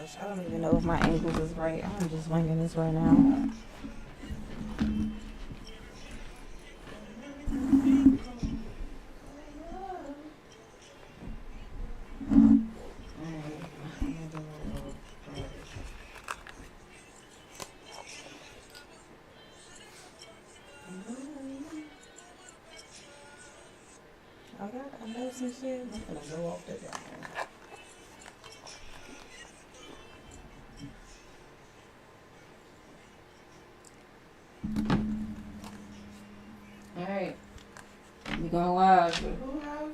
gosh, I don't even know if my angles is right. I'm just winging this right now. I know some shit. I'm gonna go off the ground. All right, we going live. Who knows?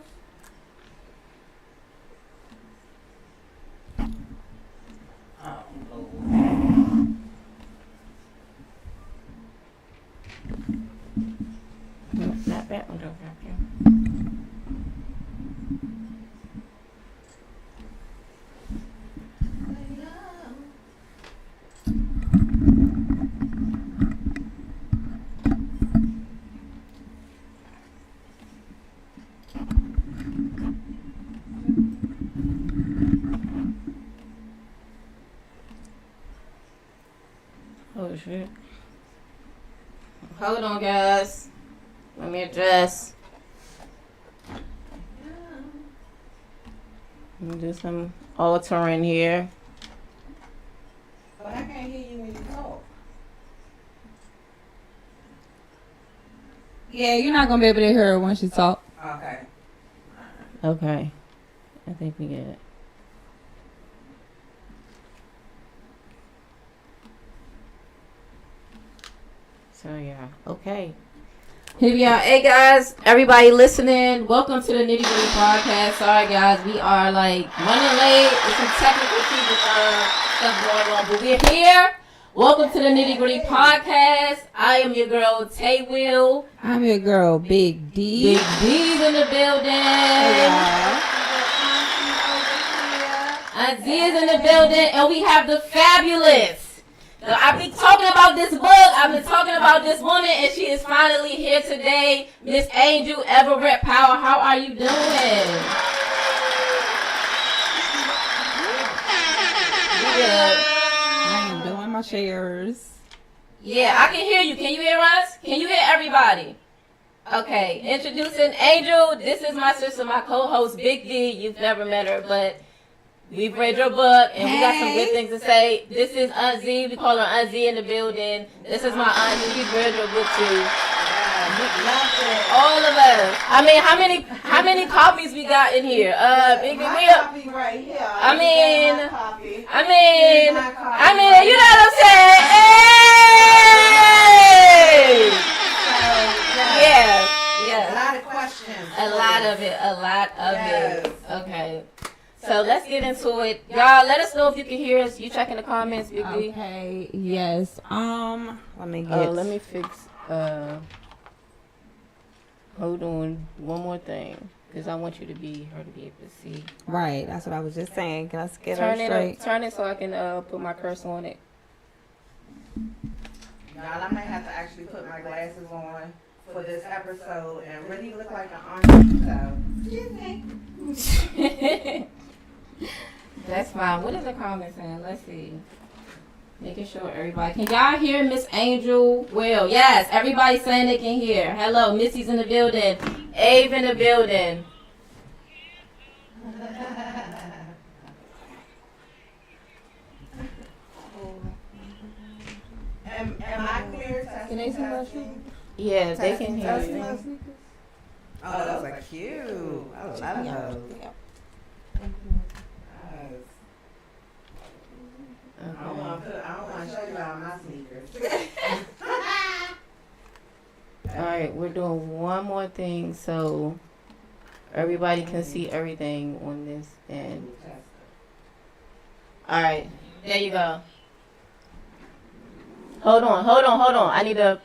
Oh, Lord. Not that one, don't have you. Oh shit. Hold on, guys. Let me adjust. Do some altering here. But I can't hear you when you talk. Yeah, you're not gonna be able to hear her when she talk. Okay. Okay. I think we get it. So yeah, okay. Here we are. Hey guys, everybody listening, welcome to the Nitty Gritty Podcast. Sorry guys, we are like running late. There's some technical stuff going on, but we're here. Welcome to the Nitty Gritty Podcast. I am your girl Tay Will. I'm your girl, Big D. Big D's in the building. Auntie is in the building, and we have the fabulous. Now, I've been talking about this book. I've been talking about this woman, and she is finally here today. Miss Angel Averette Powell. How are you doing? I am doing my shares. Yeah, I can hear you. Can you hear us? Can you hear everybody? Okay, introducing Angel. This is my sister, my co-host, Big D. You've never met her, but we've read your book, and we got some good things to say. This is Aunt Z. We call her Aunt Z in the building. This is my auntie. We've read your book, too. All of us. I mean, how many copies we got in here? My copy right here. I mean, you know what I'm saying? Hey! Yeah. A lot of questions. A lot of it. Okay. So let's get into it. Y'all, let us know if you can hear us. You check in the comments, Big D. Okay, yes. Let me get. Let me fix, hold on, one more thing. Because I want you to be able to see. Right, that's what I was just saying. Can I get Turn her it straight? Turn it so I can put my cursor on it. Y'all, I might have to actually put my glasses on for this episode and really look like an auntie. So, excuse me. That's fine. What is the comment saying? Let's see. Making sure everybody. Can y'all hear Miss Angel well? Yes, everybody's saying they can hear. Hello, Missy's in the building. Ave in the building. Am I clear? Can they see my shoes? Yeah, they can hear you. Oh, those are cute. I love those. Yeah. I don't want to show you all my sneakers. All right, we're doing one more thing so everybody can see everything on this end. All right, there you go. Hold on. I need to.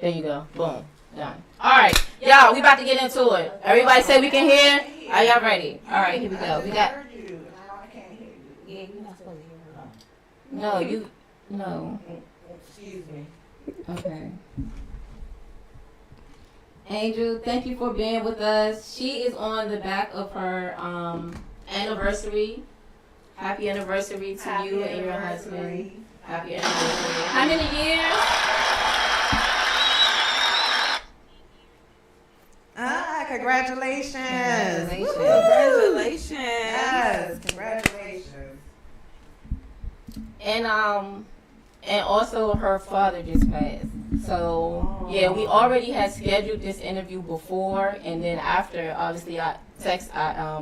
There you go. Boom. Done. All right, y'all, we about to get into it. Everybody say we can hear. Are y'all ready? All right, here we go. We got. Yeah, you're not supposed to hear her. No, you. No. Excuse me. Okay. Angel, thank you for being with us. She is on the back of her anniversary. Happy anniversary to Happy you and your anniversary. husband. Happy anniversary. How many years? Congratulations. Congratulations. Yes, congratulations. And also her father just passed. So yeah, we already had scheduled this interview before, and then after, obviously I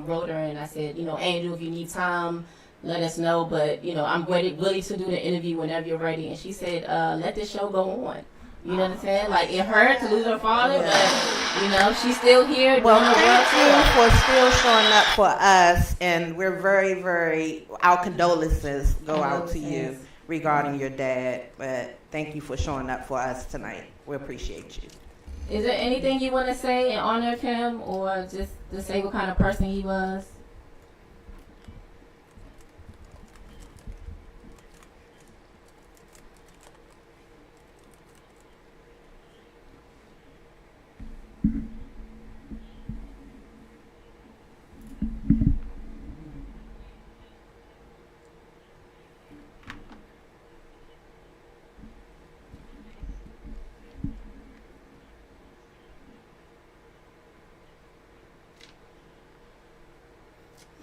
wrote her and I said, Angel, if you need time, let us know. But I'm ready to do the interview whenever you're ready. And she said, let this show go on. You know what I'm saying? Like, it hurt to lose her father, but she's still here. Well, thank you for still showing up for us, and we're very, very, our condolences go out to you regarding your dad, but thank you for showing up for us tonight. We appreciate you. Is there anything you want to say in honor of him, or just to say what kind of person he was?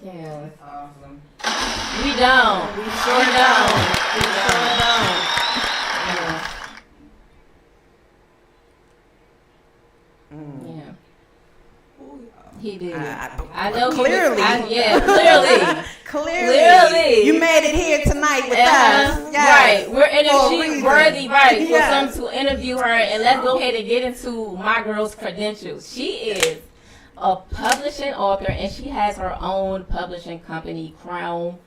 Yeah. That's awesome. We don't. We sure don't. We sure don't. Yeah. He did. I know. Clearly. Clearly. Clearly. You made it here tonight with us. Yes. Right. We're she's worthy, right, for Yes. some to interview her. And let's go ahead and get into my girl's credentials. She is a publishing author, and she has her own publishing company, Crown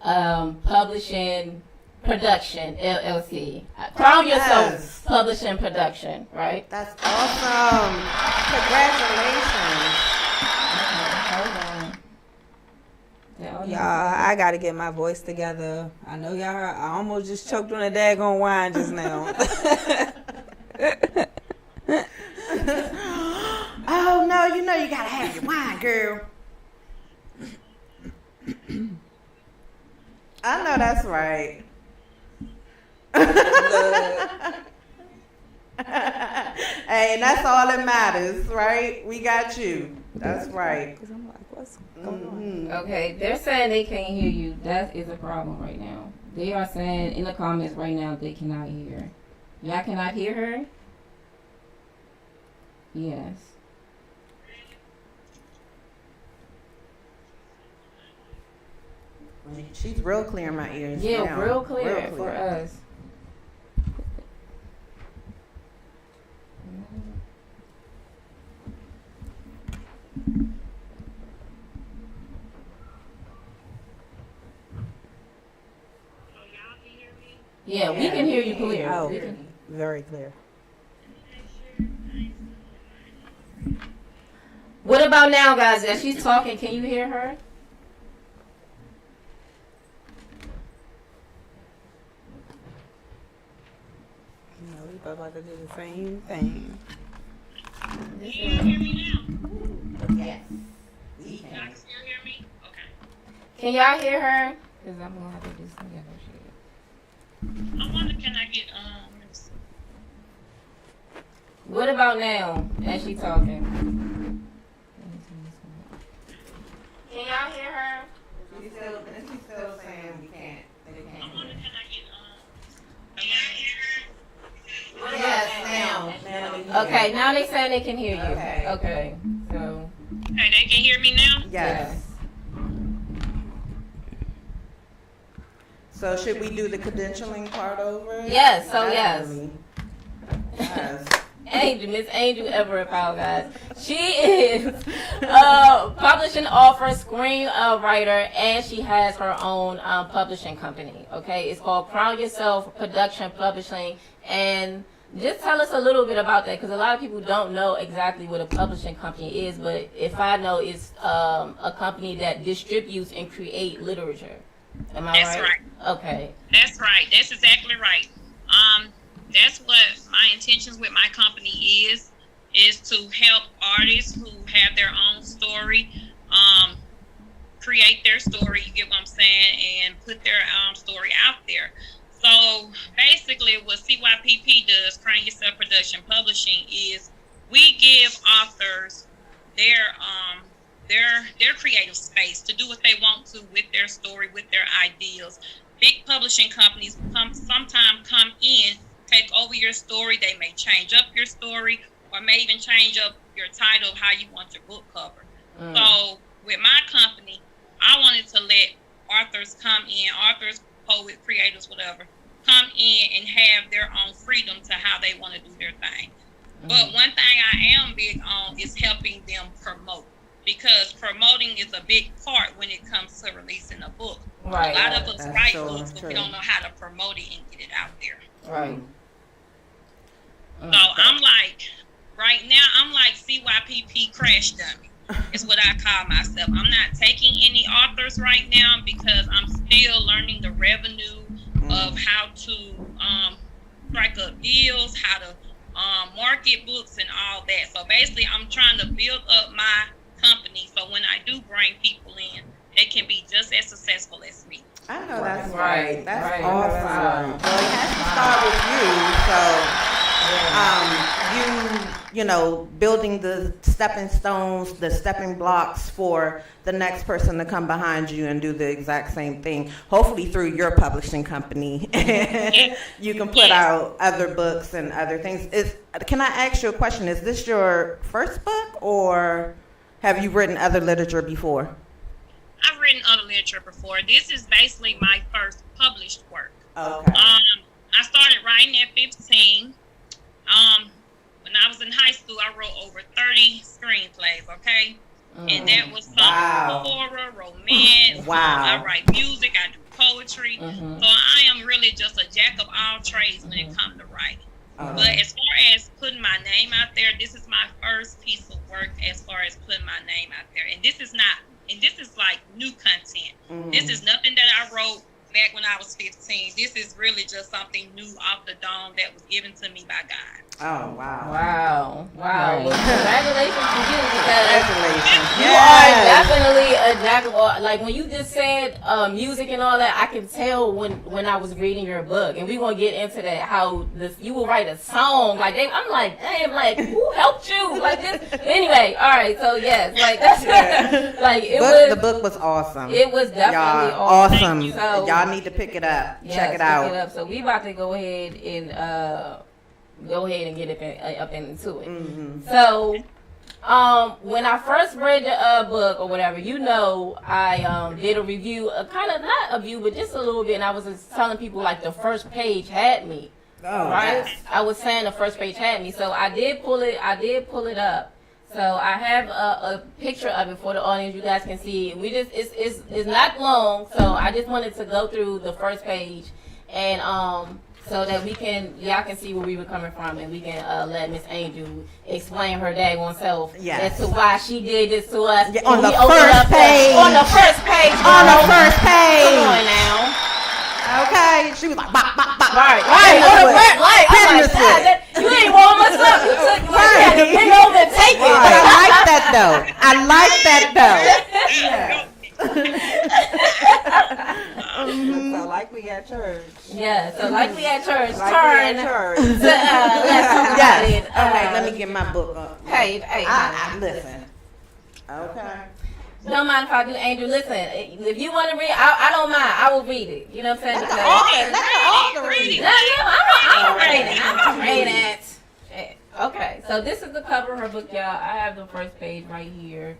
Publishing Production, LLC. Crown Yourself Yes. Publishing Production, right? That's awesome. Congratulations. Y'all, I gotta get my voice together. I know y'all heard, I almost just choked on a daggone wine just now. Oh, no, you gotta have your wine, girl. I know that's right. Hey, and that's all that matters, right? We got you. That's right. Because I'm like, what's going on? Okay, they're saying they can't hear you. That is a problem right now. They are saying in the comments right now they cannot hear. Y'all cannot hear her? Yes. She's real clear in my ears. Yeah, now. real clear for us. Yeah, we can hear you clear. Oh, We can- very clear. What about now, guys? As she's talking, can you hear her? You know, we about to do the same thing. Can you hear me now? Yes. We Y'all can. can still hear me? Okay. Can y'all hear her? Because I'm going to have to do some other shit. I wonder, can I get, let me see. What about now, as she talking? Can y'all hear her? She's still saying we can't. They I can't. wonder, can I get, Yes, now. Okay, now they saying they can hear you. Okay. Okay. So. Okay, they can hear me now? Yes. So should we do the credentialing part over? Yes, so yes. Yes. Angel, Miss Angel Everett Powell, guys. She is a publishing author, screenwriter, and she has her own publishing company. Okay, it's called Crown Yourself Production Publishing. And just tell us a little bit about that, because a lot of people don't know exactly what a publishing company is. But if I know, it's a company that distributes and create literature. Am I That's right? right. Okay. That's right. That's exactly right. That's what my intentions with my company is to help artists who have their own story, create their story, you get what I'm saying, and put their story out there. So basically what CYPP does, Crown Yourself Production Publishing, is we give authors their creative space to do what they want to with their story, with their ideas. Big publishing companies sometimes come in, take over your story. They may change up your story, or may even change up your title of how you want your book covered. So with my company, I wanted to let authors come in, authors, poets, creators, whatever, come in and have their own freedom to how they want to do their thing. But one thing I am big on is helping them promote, because promoting is a big part when it comes to releasing a book. Right. A lot of us write books, but true. we don't know how to promote it and get it out there. Right. So I'm like, right now, I'm like CYPP crash dummy. Is what I call myself. I'm not taking any authors right now because I'm still learning the revenue of how to strike up deals, how to market books and all that. So basically, I'm trying to build up my company so when I do bring people in, they can be just as successful as me. I know that's Right. right. That's Right. awesome. Right. Well, it has to start with you. So, you know, building the stepping stones, the stepping blocks for the next person to come behind you and do the exact same thing. Hopefully through your publishing company, you can put out other books and other things. Can I ask you a question? Is this your first book, or have you written other literature before? I've written other literature before. This is basically my first published work. Okay. I started writing at 15. When I was in high school, I wrote over 30 screenplays, okay? And that was some horror, romance. Wow. I write music, I do poetry. So I am really just a jack of all trades when it comes to writing. But as far as putting my name out there, this is my first piece of work as far as putting my name out there. And this is like new content. This is nothing that I wrote back when I was 15. This is really just something new off the dome that was given to me by God. Oh, wow. Wow. Right. Well, congratulations to you, because Congratulations. you are definitely a jack of all. Like when you just said music and all that, I can tell when I was reading your book, and we're gonna get into that. How you will write a song like I'm like, damn, like who helped you like this? Anyway, all right, so yes, like that's like The book was awesome. It was definitely Y'all, awesome. So, y'all need to pick it up. yes, Check it out. Pick it up. So we about to go ahead and get up into it. So, when I first read the book or whatever, I did a review, kind of not a review, but just a little bit. And I was just telling people like the first page had me, right? Yes. I was saying the first page had me, so I did pull it up. So I have a picture of it for the audience. You guys can see. It's not long, so I just wanted to go through the first page and so that y'all can see where we were coming from, and we can let Miss Angel explain her daggone self as to why she did this to us. Yeah, on the first page. On the first page. On the first page. Come on now. Okay. She was like, bop, bop, bop. Right. Right. On the first, right. I'm like, Goodness. God, you ain't warm us up. You had to bend over and take it. But I like that though. So like we at church. Yeah, so like we at church, Like turn we at church. to, let's talk about Yes. it. Okay, let me get my book up. Hey, Listen. Okay. don't mind if I do, Angel. Listen, if you want to read, I don't mind. I will read it. You know what I'm saying? Let the author read it. I'm reading it. Okay, so this is the cover of her book, y'all. I have the first page right here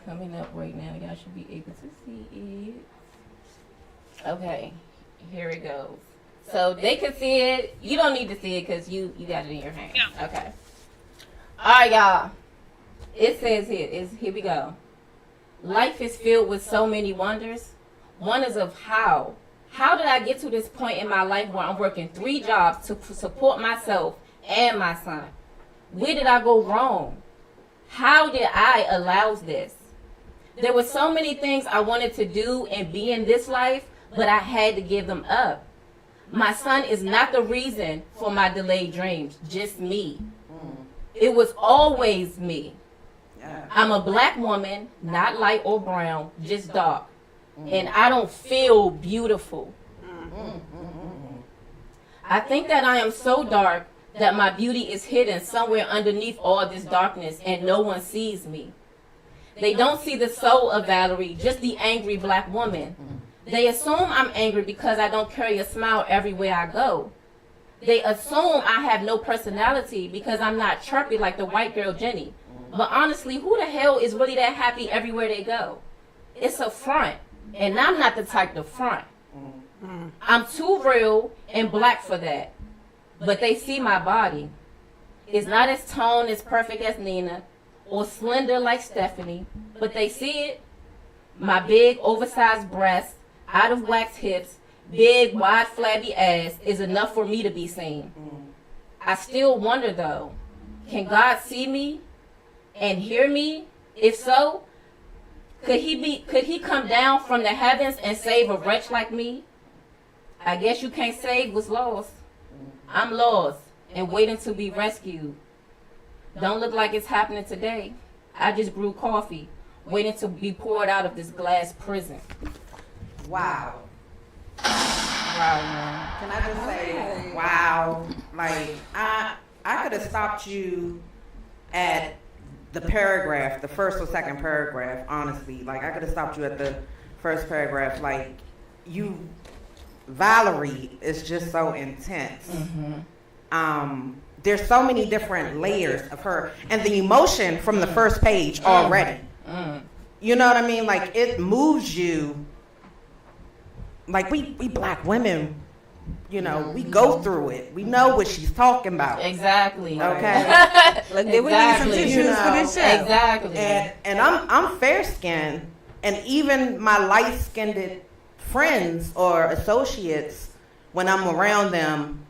coming up right now. Y'all should be able to see it. Okay, here it goes. So they can see it. You don't need to see it because you got it in your hand. Yeah. Okay. All right, y'all. It says here we go. Life is filled with so many wonders. Wonders of how. How did I get to this point in my life where I'm working 3 jobs to support myself and my son? Where did I go wrong? How did I allow this? There were so many things I wanted to do and be in this life, but I had to give them up. My son is not the reason for my delayed dreams, just me. It was always me. Yeah. I'm a black woman, not light or brown, just dark. And I don't feel beautiful. I think that I am so dark that my beauty is hidden somewhere underneath all this darkness and no one sees me. They don't see the soul of Valerie, just the angry black woman. They assume I'm angry because I don't carry a smile everywhere I go. They assume I have no personality because I'm not chirpy like the white girl Jenny. But honestly, who the hell is really that happy everywhere they go? It's a front, and I'm not the type to front. I'm too real and black for that. But they see my body. It's not as toned as perfect as Nina or slender like Stephanie, but they see it. My big, oversized breasts, out of wax hips, big, wide, flabby ass is enough for me to be seen. I still wonder though, can God see me and hear me? If so, could he come down from the heavens and save a wretch like me? I guess you can't save what's lost. I'm lost and waiting to be rescued. Don't look like it's happening today. I just brewed coffee, waiting to be poured out of this glass prison. Wow. Wow, man. Can I just say, wow? Like, I could have stopped you at the paragraph, the first or second paragraph, honestly. Like, I could have stopped you at the first paragraph. Like, Valerie is just so intense. There's so many different layers of her. And the emotion from the first page already. You know what I mean? Like, it moves you. Like, we black women, you know, we go through it. We know what she's talking about. Exactly. Okay. Like, we need some tissues You know, for this show. Exactly. And I'm fair skinned, and even my light skinned friends or associates, when I'm around them,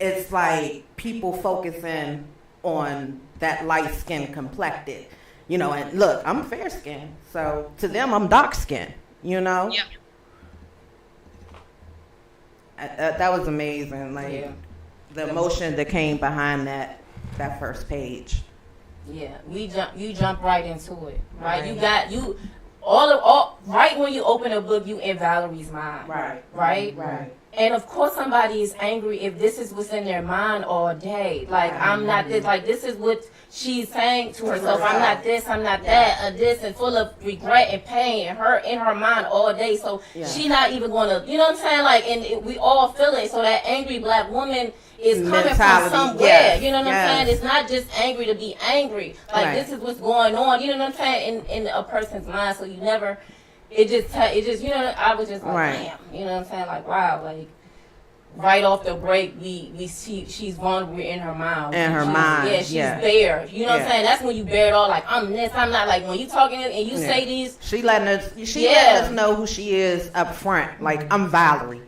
it's like people focusing on that light skin complected. You know, and look, I'm fair skinned, so to them I'm dark skinned, you know? Yeah. That was amazing. Like, the emotion that came behind that first page. Yeah, you jump right into it, right? You got all right when you open a book, you in Valerie's mind, right. And of course, somebody is angry if this is what's in their mind all day. Like, I'm not this. Like, this is what she's saying to herself. I'm not this. I'm not that. This, and full of regret and pain, and her in her mind all day. So she not even gonna, you know what I'm saying? Like, and we all feel it. So that angry black woman is coming from somewhere. Yes. You know what I'm saying? It's not just angry to be angry. Like, this is what's going on. You know what I'm saying? In a person's mind. So you never. It just, you know, I was just like, damn, you know what I'm saying? Like, wow, like, right off the break, we see she's vulnerable in her mind. Yeah, she's bare. You know what I'm saying? That's when you bear it all, like, I'm this, I'm not. Like, when you talking and you say these. She letting us know who she is up front. Like, I'm Valerie.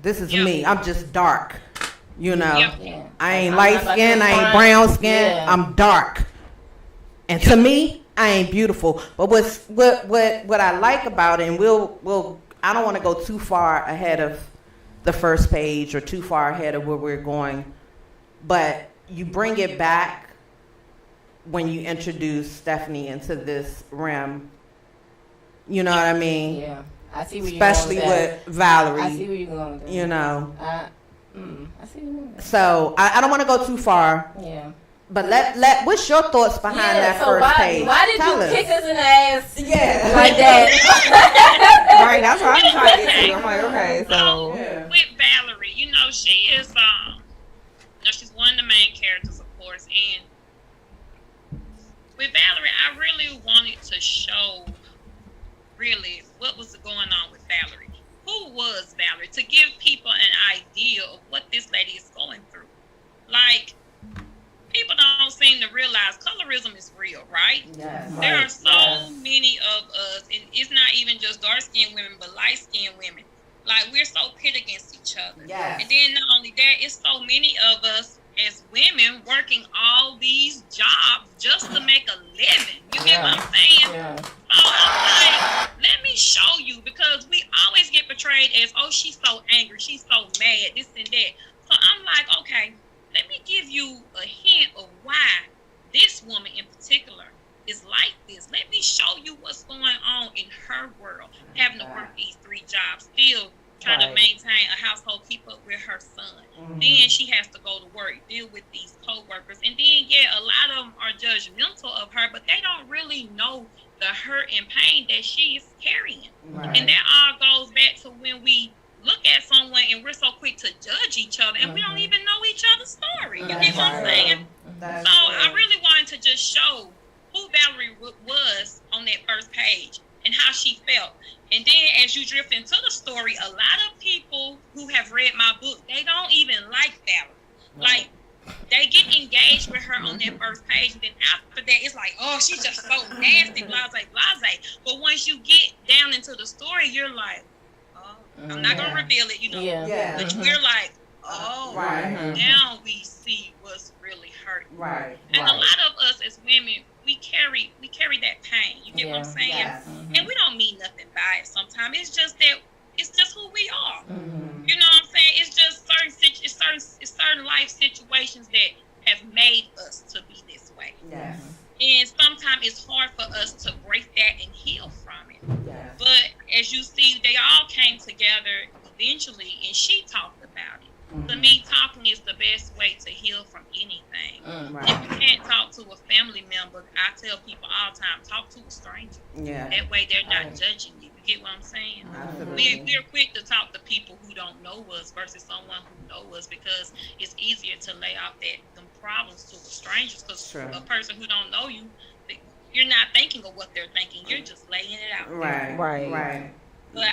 This is me. I'm just dark. You know? I ain't light skinned, I ain't brown skinned. I'm dark. And to me, I ain't beautiful. But what I like about it, and we'll I don't want to go too far ahead of the first page or too far ahead of where we're going, but you bring it back when you introduce Stephanie into this realm. You know what I mean? Yeah, I see where you're especially going with with Valerie. I see where you're going with that. You know. I see where you're going with that. So I don't want to go too far. Yeah. But what's your thoughts behind that first page? Why did Tell you us. kick us in the ass like that? Right, that's what I'm trying to get to. I'm like, okay, so. With Valerie, you know, she is, she's one of the main characters, of course. And with Valerie, I really wanted to show, really, what was going on with Valerie. Who was Valerie? To give people an idea of what this lady is going through. Like, people don't seem to realize colorism is real, right? Yes. There are so many of us, and it's not even just dark-skinned women, but light-skinned women. Like, we're so pit against each other. Yes. And then not only that, it's so many of us as women working all these jobs just to make a living. You get what I'm saying? Yeah. So I'm like, let me show you, because we always get portrayed as, oh, she's so angry, she's so mad, this and that. So I'm like, okay, let me give you a hint of why this woman in particular is like this. Let me show you what's going on in her world. Having to work these 3 jobs, still trying to maintain a household, keep up with her son. Then she has to go to work, deal with these co-workers. And then, a lot of them are judgmental of her, but they don't really know the hurt and pain that she is carrying. And that all goes back to when we look at someone and we're so quick to judge each other and we don't even know each other's story. You get what I'm saying? So I really wanted to just show who Valerie was on that first page and how she felt. And then as you drift into the story, a lot of people who have read my book, they don't even like Valerie. Like, they get engaged with her on that first page, and then after that, it's like, oh, she's just so nasty, blase. But once you get down into the story, you're like, oh, I'm not going to reveal it, But we're like, oh, now we see what's really hurting. And a lot of us as women, we carry that pain. You get what I'm saying? Yes. And we don't mean nothing by it sometimes. It's just that it's just who we are. You know what I'm saying? It's just certain life situations that have made us to be this way. Yes. And sometimes it's hard for us to break that and heal from it. Yes. But as you see, they all came together eventually, and she talked about it. To me, talking is the best way to heal from anything. If you can't talk to a family member, I tell people all the time, talk to a stranger. That way they're not judging you. You get what I'm saying? We're quick to talk to people who don't know us versus someone who knows us, because it's easier to lay out them problems to a stranger, because a person who don't know you, you're not thinking of what they're thinking. You're just laying it out. Right. But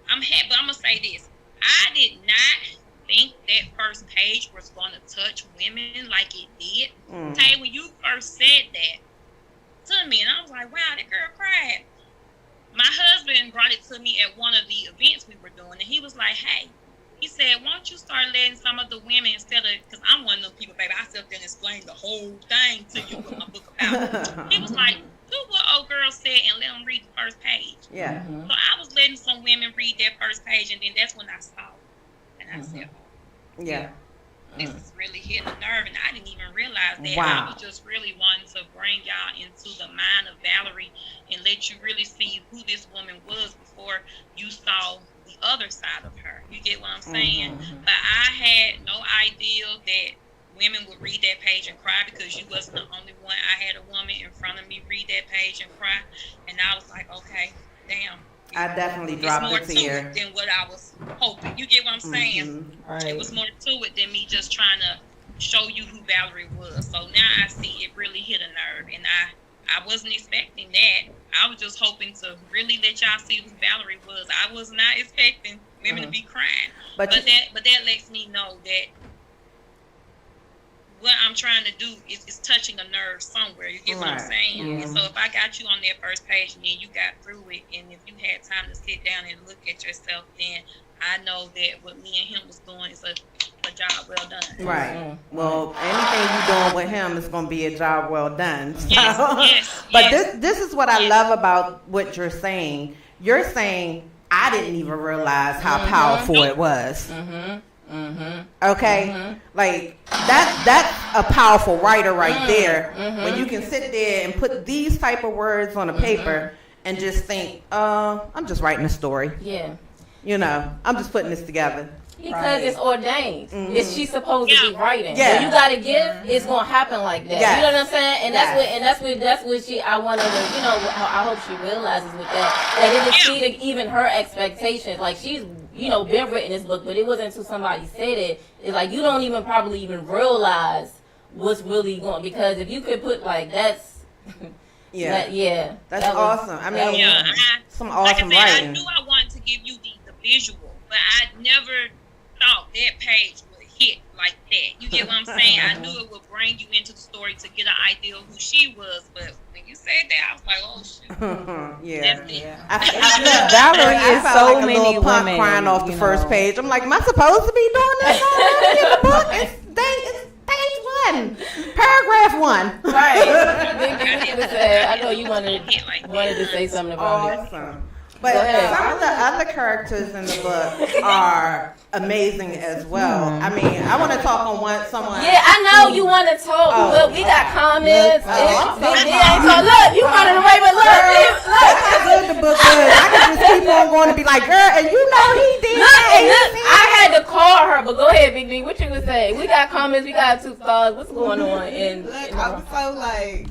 I'm gonna say this. I did not think that first page was going to touch women like it did. Tay, when you first said that to me, and I was like, wow, that girl cried. My husband brought it to me at one of the events we were doing, and he was like, hey, he said, why don't you start letting some of the women, instead of, because I'm one of them people, baby, I sit there and explain the whole thing to you with my book about. He was like, do what old girl said and let them read the first page. So I was letting some women read that first page, and then that's when I saw it. And I said, this is really hitting a nerve, and I didn't even realize that. I was just really wanting to bring y'all into the mind of Valerie and let you really see who this woman was before you saw the other side of her. You get what I'm saying? But I had no idea that women would read that page and cry, because you wasn't the only one. I had a woman in front of me read that page and cry, and I was like, okay, damn. I definitely dropped a tear. It's more to it than what I was hoping. You get what I'm saying? It was more to it than me just trying to show you who Valerie was. So now I see it really hit a nerve, and I wasn't expecting that. I was just hoping to really let y'all see who Valerie was. I was not expecting women to be crying, but that lets me know that what I'm trying to do is touching a nerve somewhere. You get what I'm saying? And so if I got you on that first page and then you got through it, and if you had time to sit down and look at yourself, then I know that what me and him was doing is a job well done. Right. Well, anything you doing with him is going to be a job well done. So. Yes. But this is what I love about what you're saying. You're saying, I didn't even realize how powerful it was. Okay, like that's a powerful writer right there. When you can sit there and put these type of words on a paper and just think, I'm just writing a story. You know, I'm just putting this together. Because it's ordained. She's supposed to be writing. When you got a gift, it's gonna happen like that. You know what I'm saying? And that's what she. I wanted to, I hope she realizes with that it exceeded even her expectations. Like, she's, been written this book, but it wasn't until somebody said it. It's like you don't even probably even realize what's really going. Because if you could put like that's. That's awesome. I mean, some awesome writing. I knew I wanted to give you the visual, but I never thought that page would hit like that. You get what I'm saying? I knew it would bring you into the story to get an idea of who she was, but when you said that, I was like, oh shit. Valerie is so like many women crying off the first page. I'm like, am I supposed to be doing this already in the book? It's page 1, paragraph 1. Right. I know you wanted to say something about it. Awesome. But some of the other characters in the book are amazing as well. I mean, I want to talk on someone. Yeah, I know you want to talk, but we got comments. Look, you running away, but look. How good the book is. I can just keep on going to be like, girl, and you know he did. Look, I had to call her, but go ahead, Big D. What you would say? We got comments. We got 2 stars. What's going on? I'm so like.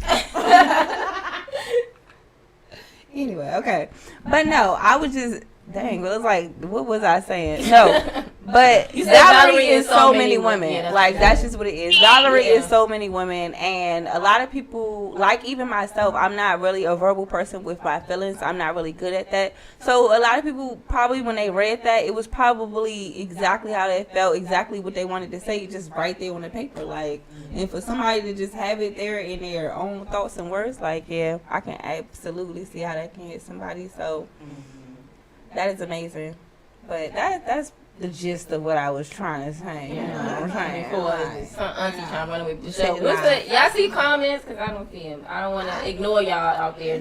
Anyway, okay. But no, I was just, dang, it was like, what was I saying? No. But Valerie is so many women. Yeah, that's just what it is. Valerie is so many women. And a lot of people, like even myself, I'm not really a verbal person with my feelings. I'm not really good at that. So a lot of people probably when they read that, it was probably exactly how they felt, exactly what they wanted to say, just right there on the paper. Like, and for somebody to just have it there in their own thoughts and words, like, yeah, I can absolutely see how that can hit somebody. So that is amazing. But that's the gist of what I was trying to say. You know what I'm saying? Auntie trying to run away with the show. Y'all see comments? Because I don't see them. I don't want to ignore y'all out there.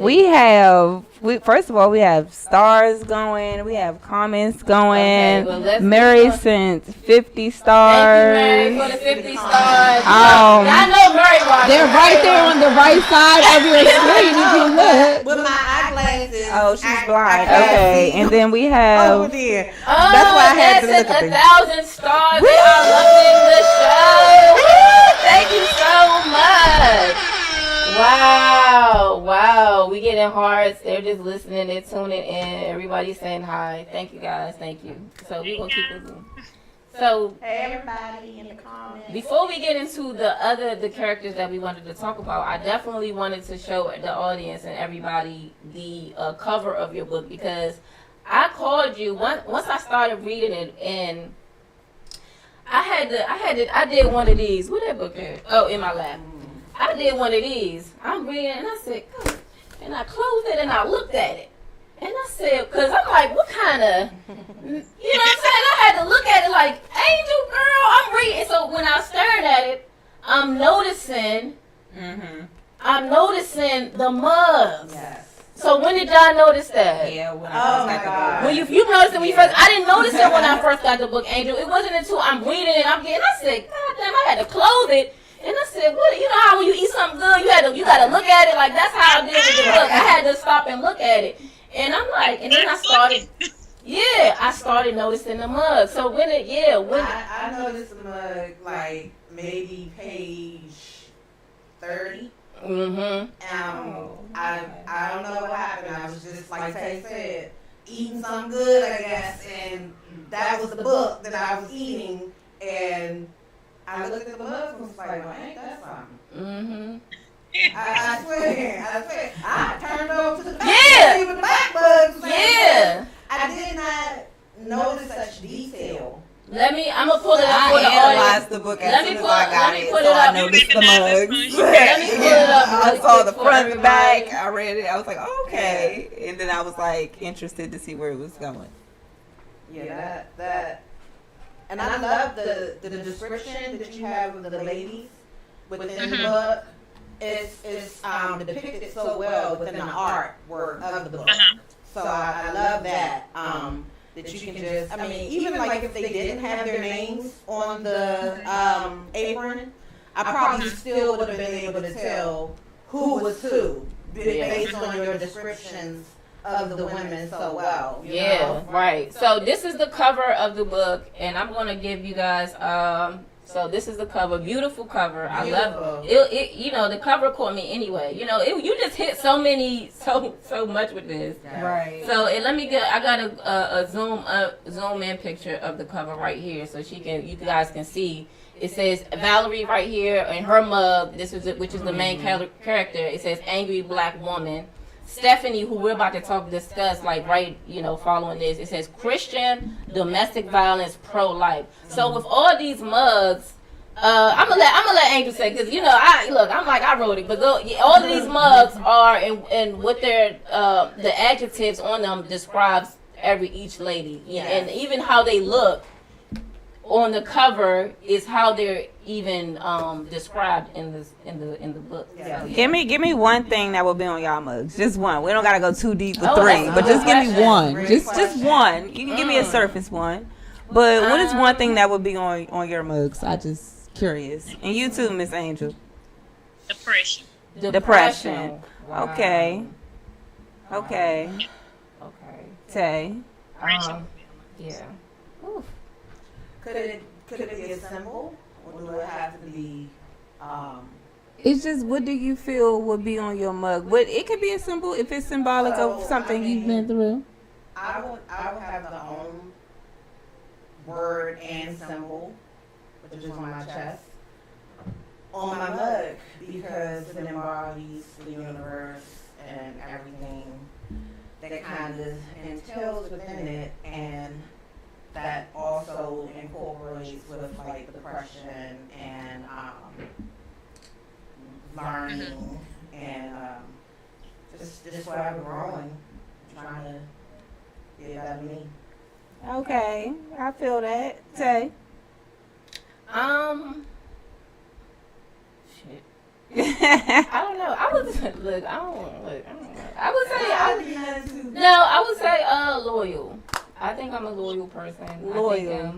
First of all, we have stars going. We have comments going. Okay, Mary sent 50 stars. Thank you, Mary, for the 50 stars. I know Mary watching. They're right there on the right side of your screen if you look. With my eyeglasses. Oh, she's blind. Okay, and then we have. Oh, dear. That's why I had to look at 1,000 stars. They are loving the show. Thank you so much. Wow. We getting hearts. They're just listening. They're tuning in. Everybody's saying hi. Thank you, guys. Thank you. So we're going to keep listening. So, hey, everybody in the comments. Before we get into the characters that we wanted to talk about, I definitely wanted to show the audience and everybody the cover of your book, because I called you once I started reading it, and I did one of these. What that book is? Oh, in my lap. I did one of these. I'm reading, and I said, oh, and I closed it and I looked at it. And I said, because I'm like, what kind of, you know what I'm saying? I had to look at it like, Angel girl, I'm reading. So when I stared at it, I'm noticing the mugs. Yes. So when did y'all notice that? Yeah, when I first got the book. When you noticed it when you first, I didn't notice it when I first got the book, Angel. It wasn't until I'm reading it, I said, God damn, I had to close it. And I said, what? You know how when you eat something good, you gotta look at it? Like, that's how I did with the book. I had to stop and look at it. And I'm like, and then I started noticing the mug. So I noticed the mug like maybe page 30. I don't know what happened. I was just like Tay said, eating something good, I guess, and that was the book that I was eating, and I looked at the mug and was like, well, ain't that something? I swear. I turned over to the back to see what the back bugs. I did not notice such detail. I'm gonna pull it up for the audience. I analyzed the book as soon as I got it, so I noticed the mugs. Let me pull it up. I saw the front and back. I read it. I was like, okay. And then I was like interested to see where it was going. Yeah, that. And I love the description that you have of the ladies within the book. It's depicted so well within the artwork of the book. So I love that. That you can just, I mean, even like if they didn't have their names on the apron, I probably still would have been able to tell who was who based on your descriptions of the women so well. You know? Right. So this is the cover of the book, and I'm going to give you guys, so this is the cover, beautiful cover. I love it. You know, the cover caught me anyway. You know, you just hit so much with this. Right. So I got a zoom in picture of the cover right here, so you guys can see. It says Valerie right here in her mug. Which is the main character. It says angry black woman. Stephanie, who we're about to discuss, like right, following this, it says Christian domestic violence pro-life. So with all these mugs, I'm gonna let Angel say, because I wrote it, but all of these mugs are and what their the adjectives on them describes each lady, and even how they look on the cover is how they're even described in the book. Yeah. So, yeah. Give me one thing that will be on y'all mugs. Just one. We don't gotta go too deep with Oh, three, that's a but good just give me question. one. Great Just question. one. You can give me a surface one. But what is one thing that would be on your mugs? I just curious. And you too, Miss Angel. Depression. Depression. Wow. Okay. Okay. Okay. Tay. Yeah. Oof. Could it be a symbol, or do it have to be? It's just, what do you feel would be on your mug? But it could be a symbol if it's symbolic of something you've been through. I would have the own word and symbol, which is on my chest, on my mug, because it embodies the universe and everything that kind of entails within it, and that also incorporates with like depression and learning and just forever growing, trying to be a better me. Okay. I feel that. Tay. Shit. I don't know. I would look. I don't know. I would say loyal. I think I'm a loyal person. Loyal.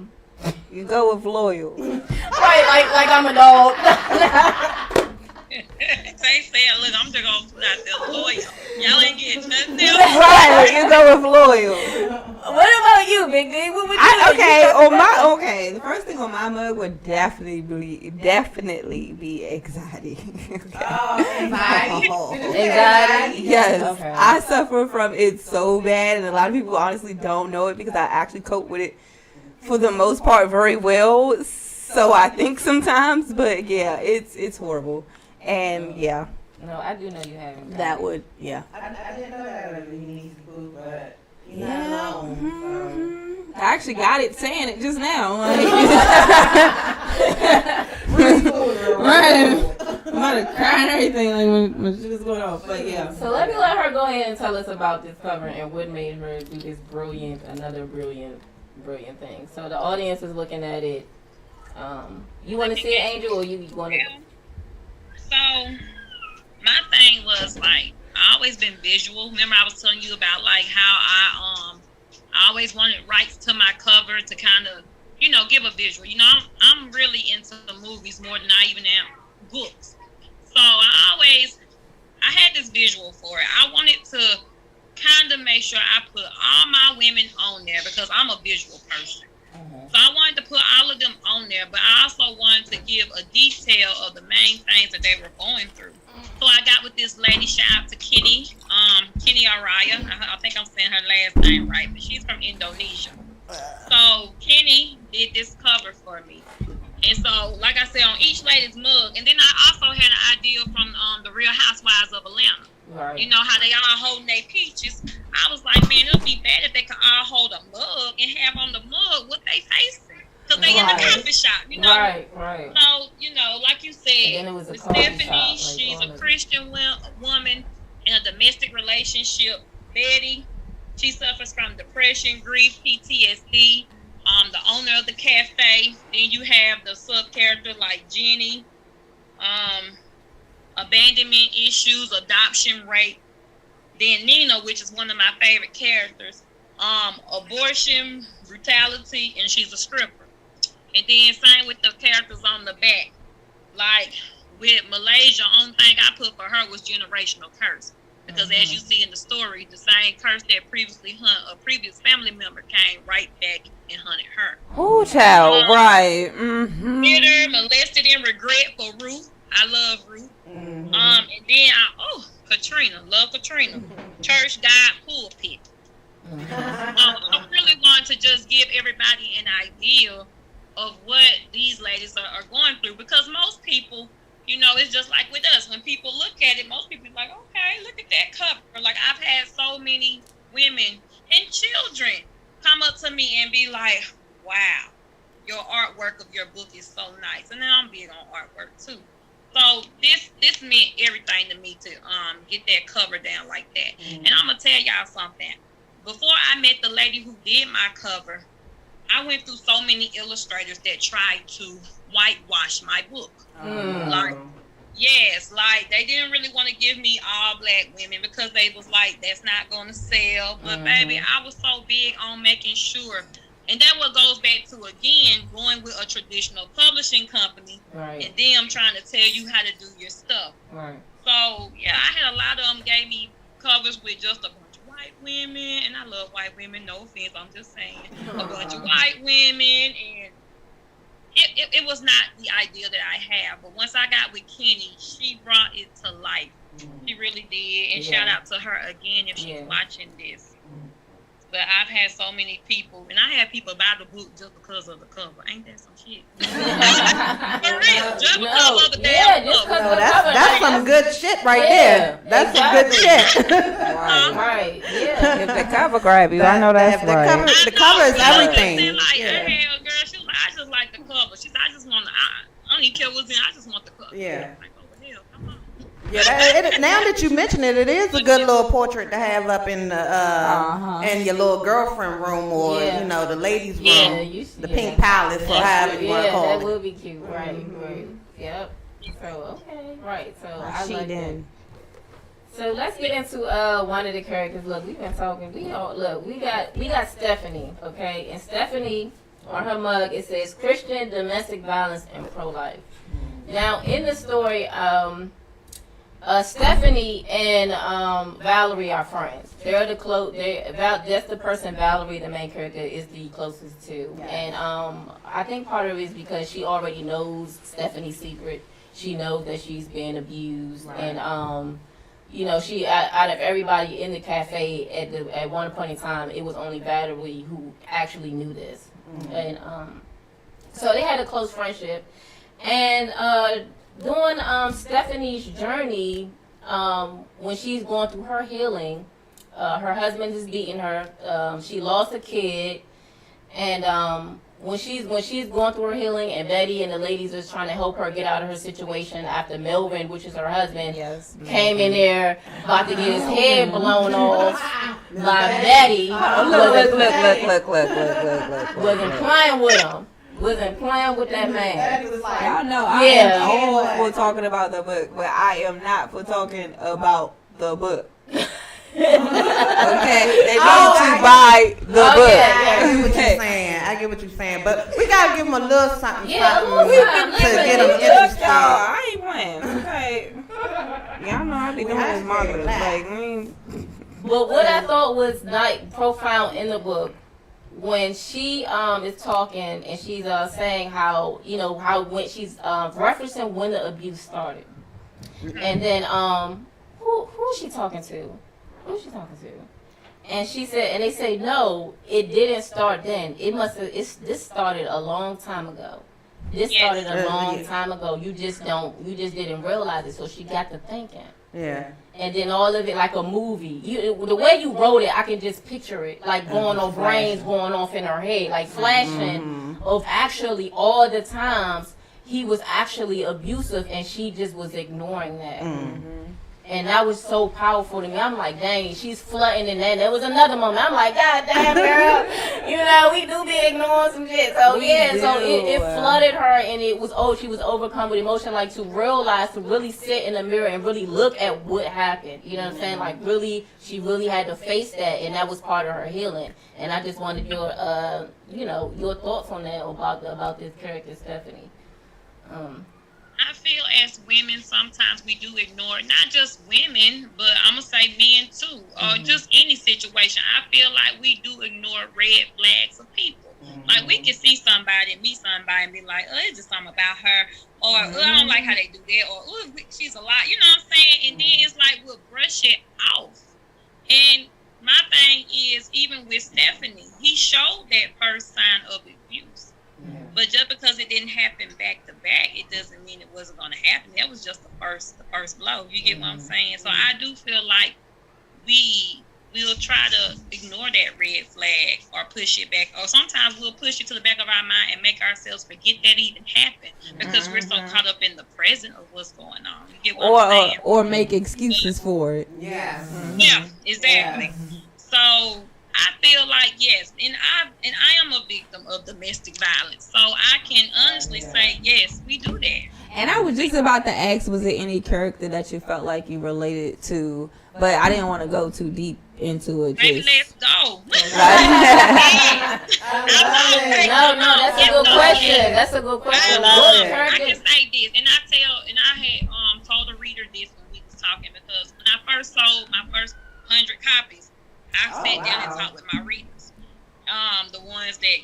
You go with loyal. Right, like I'm a dog. They said, look, I'm just going to put out there loyal. Y'all ain't getting nothing else. Right, you go with loyal. What about you, Big D? What would you Okay. The first thing on my mug would definitely be anxiety. Anxiety. Anxiety? Yes, Okay. I suffer from it so bad, and a lot of people honestly don't know it because I actually cope with it for the most part very well. So I think sometimes, but yeah, it's horrible, and yeah, No, I do know you haven't. that would yeah. I didn't know that he needs to boo, but you're Yeah. not alone. I actually got it saying it just now. Right. I'm about to cry and everything like when shit is going on. But yeah. So let her go ahead and tell us about this cover and what made her do this brilliant thing. So the audience is looking at it. You want to see it, Angel, or you want to? So my thing was like I always been visual. Remember I was telling you about like how I always wanted rights to my cover to kind of give a visual. I'm really into the movies more than I even am books. So I had this visual for it. I wanted to kind of make sure I put all my women on there because I'm a visual person. So I wanted to put all of them on there, but I also wanted to give a detail of the main things that they were going through. So I got with this lady, shout out to Kenny Araya. I think I'm saying her last name right, but she's from Indonesia. So Kenny did this cover for me. And so, like I said, on each lady's mug, and then I also had an idea from the Real Housewives of Atlanta. Right. You know how they all holding their peaches. I was like, man, it would be bad if they could all hold a mug and have on the mug what they facing. Because they in the coffee shop, Right. So, like you said, And then it was a with coffee Stephanie, shop, like, she's on a the- Christian woman in a domestic relationship. Betty, she suffers from depression, grief, PTSD. The owner of the cafe. Then you have the sub character like Jenny, abandonment issues, adoption, rape. Then Nina, which is one of my favorite characters, abortion, brutality, and she's a stripper. And then same with the characters on the back. Like with Malaysia, only thing I put for her was generational curse. Because as you see in the story, the same curse that previously a previous family member came right back and hunted her. Oh, child, right. Mm-hmm. Bitter, molested, and regret for Ruth. I love Ruth. Mm-hmm. And then Katrina, love Katrina. Church, God, pulpit. I really want to just give everybody an idea of what these ladies are going through, because most people, it's just like with us. When people look at it, most people are like, okay, look at that cover. Like, I've had so many women and children come up to me and be like, wow, your artwork of your book is so nice. And then I'm big on artwork too. So this meant everything to me to get that cover down like that. And I'm going to tell y'all something. Before I met the lady who did my cover, I I went through so many illustrators that tried to whitewash my book. Like, yes, like they didn't really want to give me all black women because they was like, that's not going to sell. But baby, I was so big on making sure. And that what goes back to, again, going with a traditional publishing company and them trying to tell you how to do your stuff. So, yeah, I had a lot of them gave me covers with just a bunch of white women. And I love white women, no offense, I'm just saying. A bunch of white women. And it was not the idea that I have. But once I got with Kenny, she brought it to life. She really did. And shout out to her again if she's watching this. But I've had so many people, and I had people buy the book just because of the cover. Ain't that some shit? For real, just because of the damn cover. No, that's some good shit right there. That's some good shit. Right. Yeah. If the cover grab you, I know that's right. The cover is everything. Like, hey, girl, she was like, I just like the cover. She said, I just want I don't even care what's in it. I just want the cover. Yeah. Like, oh, hell, come on. Yeah, now that you mention it, it is a good little portrait to have up in the in your little girlfriend room or you know the ladies' room, the pink palace or however you want to call it. That would be cute, right? Yep. So right. So I like that. So let's get into one of the characters. Look, we've been talking. We got Stephanie, okay, and Stephanie on her mug it says Christian, domestic violence, and pro-life. Now in the story, Stephanie and Valerie are friends. They're that's the person Valerie, the main character, is the closest to. Yes. And I think part of it is because she already knows Stephanie's secret. She knows that she's being abused, and you know, she out of everybody in the cafe at one point in time, it was only Valerie who actually knew this, and so they had a close friendship, and. During Stephanie's journey, when she's going through her healing, her husband is beating her. She lost a kid, and when she's going through her healing, and Betty and the ladies is trying to help her get out of her situation after Melvin, which is her husband, came in there about to get his head blown off. Like Betty wasn't playing with him. Wasn't playing with that man. Y'all know I am all for talking about the book, but I am not for talking about the book. Okay, they need to buy the book. I get what you're saying, but we gotta give them a little something, to get them interested. I ain't playing. Okay, y'all know I be doing this marketing. But what I thought was like profound in the book. When she is talking and she's saying how when she's referencing when the abuse started, and then who is she talking to? And she said, and they say no, it didn't start then. This started a long time ago. This started a long time ago. You just didn't realize it. So she got to thinking. Yeah. And then all of it like a movie. The way you wrote it, I can just picture it like going on, brains going off in her head, like flashing of actually all the times he was actually abusive, and she just was ignoring that. And that was so powerful to me. I'm like, dang, she's flooding in that. There was another moment. I'm like, God damn, girl. We do be ignoring some shit. So, it flooded her, and she was overcome with emotion, like to realize, to really sit in the mirror and really look at what happened. You know what I'm saying? Like, really, she really had to face that, and that was part of her healing. And I just wanted your, your thoughts on that about this character, Stephanie. I feel as women, sometimes we do ignore not just women, but I'm going to say men too, or just any situation. I feel like we do ignore red flags of people. Like we can see somebody, meet somebody, and be like, oh, it's just something about her, or oh, I don't like how they do that, or oh, she's a lot, you know what I'm saying? And then it's like we'll brush it off. And my thing is, even with Stephanie, he showed that first sign of abuse. But just because it didn't happen back to back, it doesn't mean it wasn't going to happen. That was just the first blow. You get what I'm saying? So I do feel like we'll try to ignore that red flag or push it back. Or sometimes we'll push it to the back of our mind and make ourselves forget that even happened because we're so caught up in the present of what's going on. You get what I'm saying? Or make excuses for it. Yeah. Yeah, exactly. So I feel like like, yes, and I am a victim of domestic violence, so I can honestly say yes, we do that. And I was just about to ask, was there any character that you felt like you related to? But I didn't want to go too deep into it. Maybe let's go. No, that's a good question. That's a good question. I can say this, and I had told a reader this when we was talking, because when I first sold my first 100 copies, I sat down and talked with my readers, the ones that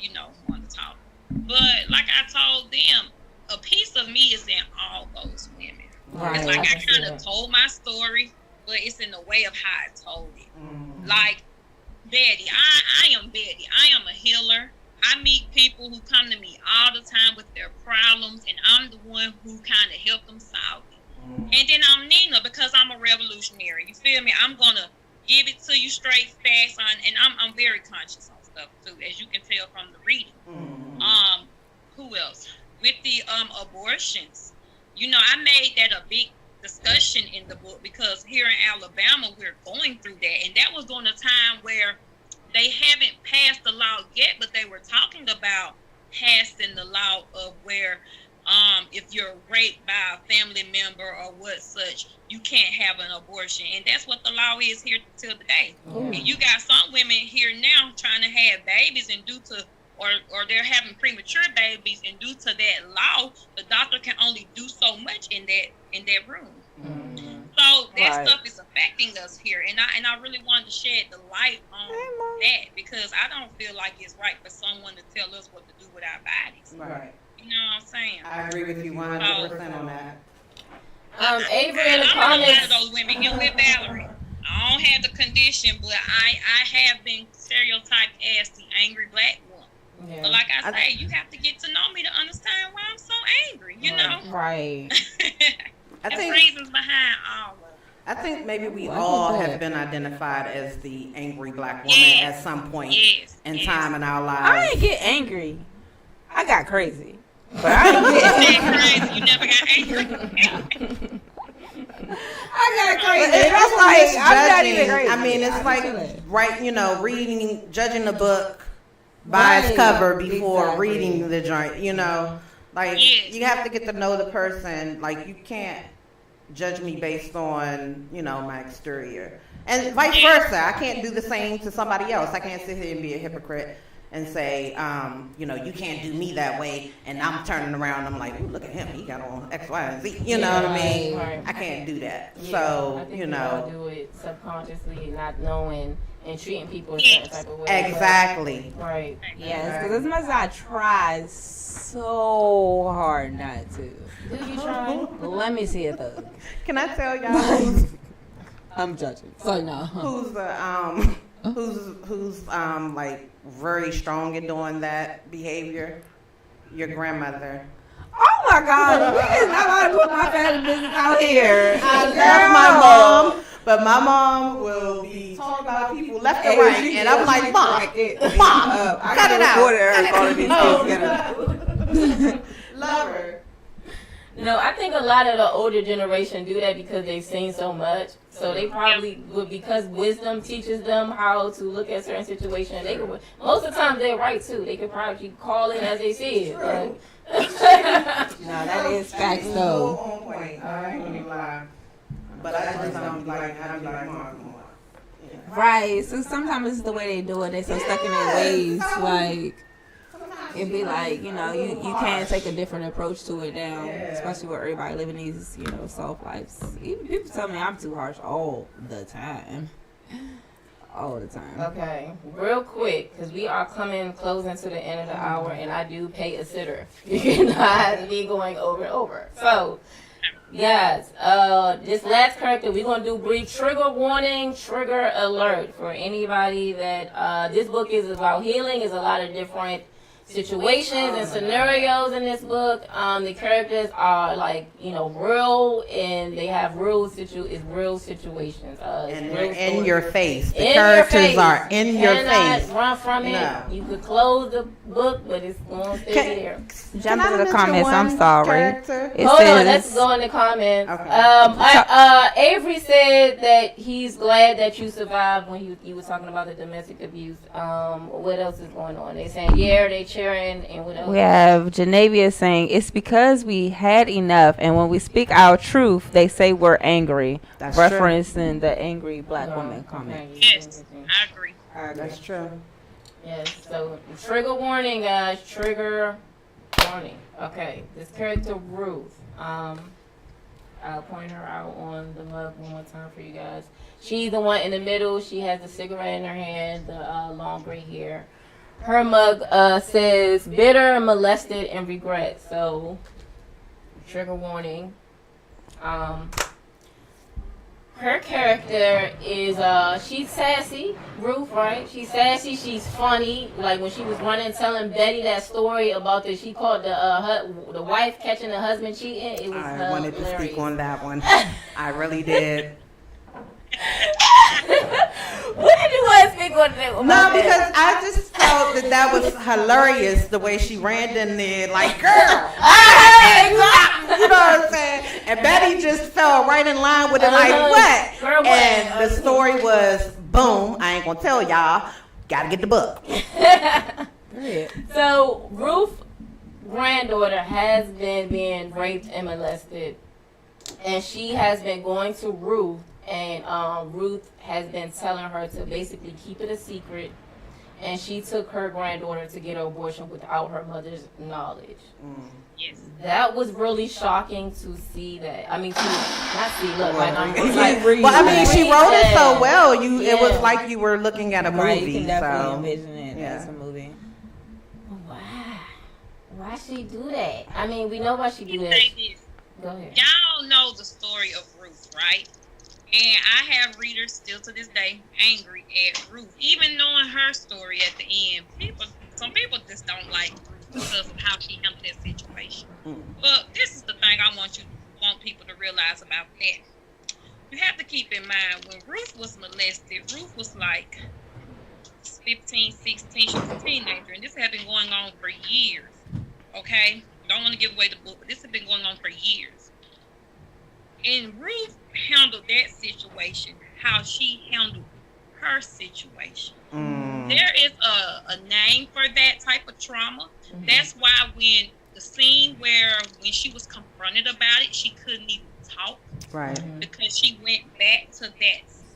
want to talk. But like I told them, a piece of me is in all those women. Right, it's like I kind of told my story, but it's in the way of how I told it. Mm-hmm. Like Betty, I am Betty. I am a healer. I meet people who come to me all the time with their problems, and I'm the one who kind of help them solve it. Mm-hmm. And then I'm Nina, because I'm a revolutionary. You feel me? I'm gonna give it to you straight, fast, and I'm very conscious on stuff too, as you can tell from the reading. Mm-hmm. Who else? With the abortions, I made that a big discussion in the book, because here in Alabama we're going through that, and that was during a time where they haven't passed the law yet, but they were talking about passing the law of where if you're raped by a family member or what such, you can't have an abortion, and that's what the law is here till today. And you got some women here now trying to have babies, and due to or they're having premature babies, and due to that law, the doctor can only do so much in that room. Mm-hmm. So that stuff is affecting us here, and I really wanted to shed the light on that, because I don't feel like it's right for someone to tell us what to do with our bodies. Right. You know what I'm saying? I agree with you 100% on that. Avery in the comments. I'm one of those women here with Valerie. I don't have the condition, but I have been stereotyped as the angry black woman. Yeah. But like I say, you have to get to know me to understand why I'm so angry, Right. I think reasons behind all of it. I think maybe we all have been identified as the angry black woman at some point in time in our lives. I didn't get angry. I got crazy. But I didn't get crazy. You never got angry. I got crazy. That's like, I'm not even crazy. I mean, it's like, judging the book by its cover before reading the joint, like you have to get to know the person. Like, you can't judge me based on my exterior, and vice versa. I can't do the same to somebody else. I can't sit here and be a hypocrite and say you can't do me that way, and I'm turning around, I'm like, ooh, look at him, he got on X, Y, and Z. You know what I mean? Right. I can't do that. So I think we all do it subconsciously, not knowing, and treating people a certain type of way. Exactly. Right. Yes, because as much as I try so hard not to. Do you try? Let me see a thug. Can I tell y'all? I'm judging. So no. Who's like very strong in doing that behavior? Your grandmother. Oh my God! We is not about to put my family business out here. I love my mom, but my mom will be talking about people left and right, and I'm like, Mom, cut it out. Love her. No, I think a lot of the older generation do that because they've seen so much. So they probably would, because wisdom teaches them how to look at certain situations. They could, most of the time they're right too. They could probably call it as they see it. No, that is facts though. On point. I ain't gonna lie, but I just don't like. I'm like, Mom. Right. So sometimes it's the way they do it. They're so stuck in their ways. Like, it'd be like, you can't take a different approach to it now, especially with everybody living these, soft lives. Even people tell me I'm too harsh all the time. All the time. Okay, real quick, because we are closing to the end of the hour, and I do pay a sitter. You cannot be going over and over. So, yes, this last character, we're going to do brief trigger warning, trigger alert for anybody that this book is about healing. Is a lot of different situations and scenarios in this book. The characters are like, real, and they have real situations. And real they're in stories. your face. The In characters your face. are in You your cannot face. run from it. No. You could close the book, but it's going to stay there. Jump Can I to the mention comments. I'm one sorry. character? It Hold says, on, let's go in the comments. Okay. Avery said that he's glad that you survived when you was talking about the domestic abuse. What else is going on? They saying they cheering, and what else? we have Janavia saying it's because we had enough, and when we speak our truth, they say we're angry. That's Referencing the angry black woman comment. Yes, I agree. That's true. Yes. So trigger warning, guys. Trigger warning. Okay. This character Ruth. I'll point her out on the mug one more time for you guys. She's the one in the middle. She has the cigarette in her hand, the long gray hair. Her mug says bitter, molested, and regret. So, trigger warning. Her character is she's sassy, Ruth, right? She's sassy. She's funny. Like when she was running, telling Betty that story about that she caught the wife catching the husband cheating. It was I wanted to hilarious. speak on that one. I really did. What did you want to speak on that? No, because I just felt that was hilarious the way she ran in there, like, girl, you know what I'm saying? And Betty just fell right in line with it, like, what? Girl, what? And the story was, boom, I ain't gonna tell y'all, gotta get the book. So, Ruth's granddaughter has been being raped and molested, and she has been going to Ruth, and Ruth has been telling her to basically keep it a secret, and she took her granddaughter to get her abortion without her mother's knowledge. Yes. That was really shocking to see that. I mean, not see, look, like I'm Well, I mean, she wrote it so well. It was Yeah. like you were looking at a movie. Right, you can definitely So. envision it Yeah. as a movie. Why she do that? I mean, we know why she do that. Say this. Go ahead. Y'all know the story of Ruth, right? And I have readers still to this day angry at Ruth, even knowing her story at the end. Some people just don't like Ruth because of how she handled that situation. But this is the thing I want people to realize about that. You have to keep in mind when Ruth was molested, Ruth was like 15, 16, she was a teenager, and this had been going on for years. Okay? Don't want to give away the book, but this had been going on for years. And Ruth handled that situation how she handled her situation. There is a name for that type of trauma. That's why when the scene when she was confronted about it, she couldn't even talk. Right. Because she went back to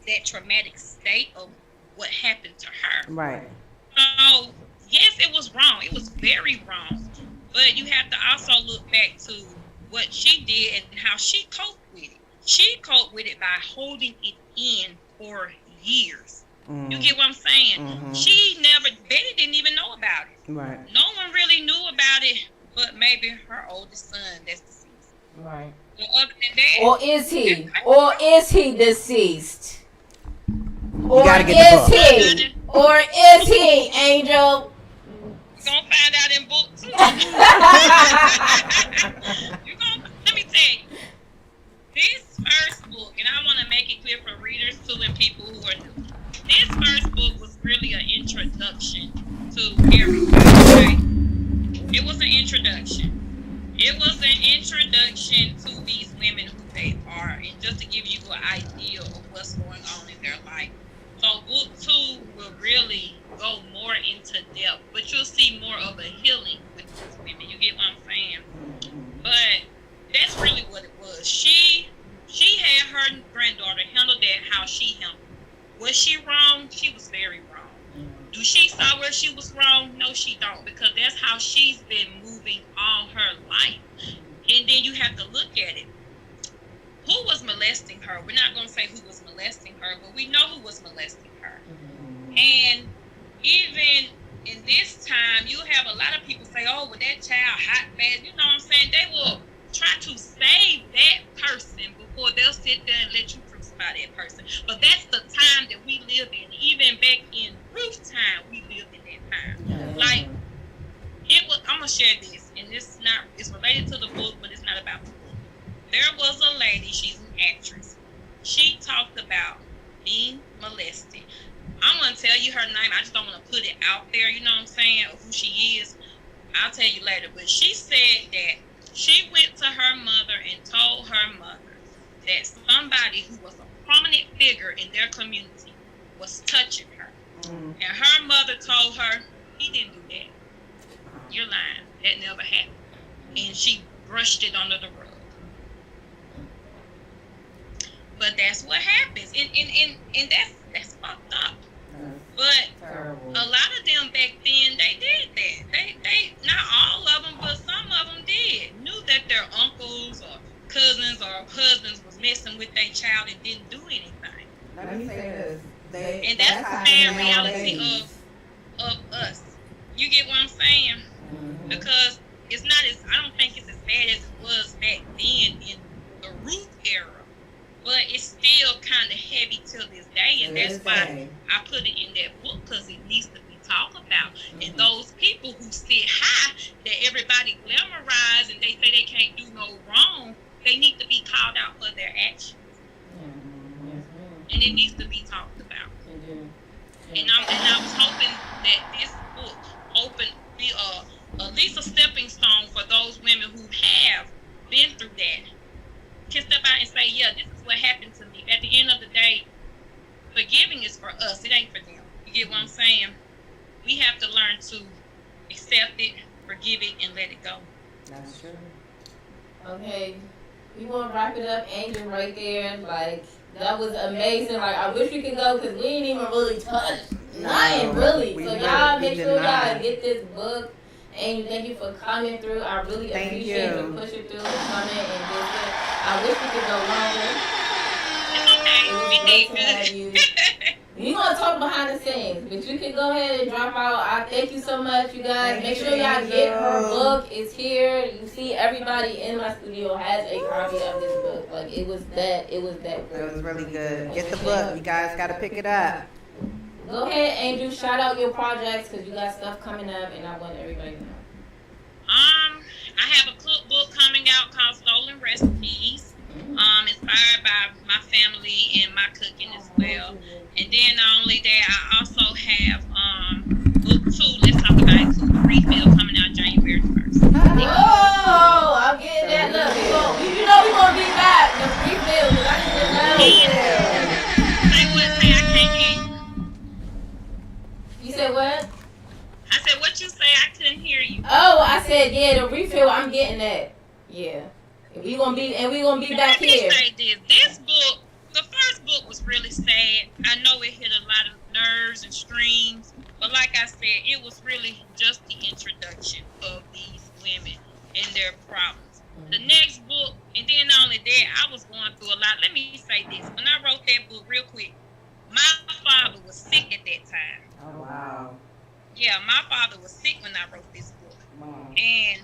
that traumatic state of what happened to her. Right. So, yes, it was wrong. It was very wrong. But you have to also look back to what she did and how she coped with it. She coped with it by holding it in for years. You get what I'm saying? Betty didn't even know about it. Right. No one really knew about it, but maybe her oldest son that's deceased. Right. But other than that, Or is he? Or is he deceased? Or gotta get the is he? Or is he, Angel? you're going to find out in book 2. Let me tell you. This first book, and I want to make it clear for readers too and people who are new. This first book was really an introduction to everything, right? It was an introduction. It was an introduction to these women who they are, and just to give you an idea of what's going on in their life. So book 2 will really go more into depth, but you'll see more of a healing with these women. You get what I'm saying? But that's really what it was. She had her granddaughter handle that how she handled it. Was she wrong? She was very wrong. Do she saw where she was wrong? No, she don't, because that's how she's been moving all her life. And then you have to look at it. Who was molesting her? We're not going to say who was molesting her, but we know who was molesting her. And even in this time, you have a lot of people say, oh, well, that child hot bad. You know what I'm saying? They will try to save that person before they'll sit there and let you crucify that person. But that's the time that we live in. Even back in Ruth's time, we lived in that time. Like, gonna share this, and it's related to the book, but it's not about the book. There was a lady, she's an actress. She talked about being molested. I'm gonna tell you her name. I just don't want to put it out there, you know what I'm saying, of who she is. I'll tell you later. But she said that she went to her mother and told her mother that somebody who was a prominent figure in their community was touching her. And her mother told her, he didn't do that. You're lying. That never happened. And she brushed it under the rug. But that's what happens. And that's fucked up. But a lot of them back then, they did that. They not all of them, but some of them did. Knew that their uncles or cousins or husbands was messing with their child and didn't do anything. Let me say this. And that's the sad reality of us. You get what I'm saying? Because it's not as, I don't think it's as bad as it was back then in the Ruth era. But it's still kind of heavy till this day, and that's why I put it in that book, because it needs to be talked about. And those people who sit high, that everybody glamorize and they say they can't do no wrong, they need to be called out for their actions. And it needs to be talked about. And I was hoping that this book opened at least a stepping stone for those women who have been through that. Can step out and say, yeah, this is what happened to me. At the end of the day, forgiving is for us. It ain't for them. You get what I'm saying? We have to learn to accept it, forgive it, and let it go. That's true. Okay. We want to wrap it up. Angel right there. Like, that was amazing. Like, I wish we could go because we didn't even really touch nothing, really. So y'all make sure y'all get this book. And thank you for coming through. I really appreciate you pushing through and coming and just I wish we could go longer. It was great to have you. We're going to talk behind the scenes, but you can go ahead and drop out. I thank you so much, you guys. Make sure y'all get her book. It's here. You see, everybody in my studio has a copy of this book. Like, it was that good. It was really good. Get the book. You guys got to pick it up. Go ahead, Angel. Shout out your projects because you got stuff coming up, and I want everybody to know. I have a cookbook coming out called Stolen Recipes. Inspired by my family and my cooking as well. And then not only that, I also have book 2. Let's talk about it. Refill coming out January 1st. Oh, I'm getting that. Look, you know we're gonna be back. The refill. I didn't know. Say what? Say I can't hear you. You said what? I said what you say. I couldn't hear you. Oh, I said yeah. The refill. I'm getting that. Yeah. We gonna be back here. Let me say this. This book, the first book was really sad. I know it hit a lot of nerves and strings, but like I said, it was really just the introduction of these women and their problems. The next book, and then not only that, I was going through a lot. Let me say this. When I wrote that book real quick, my father was sick at that time. Oh, wow. Yeah, my father was sick when I wrote this book. Wow. And,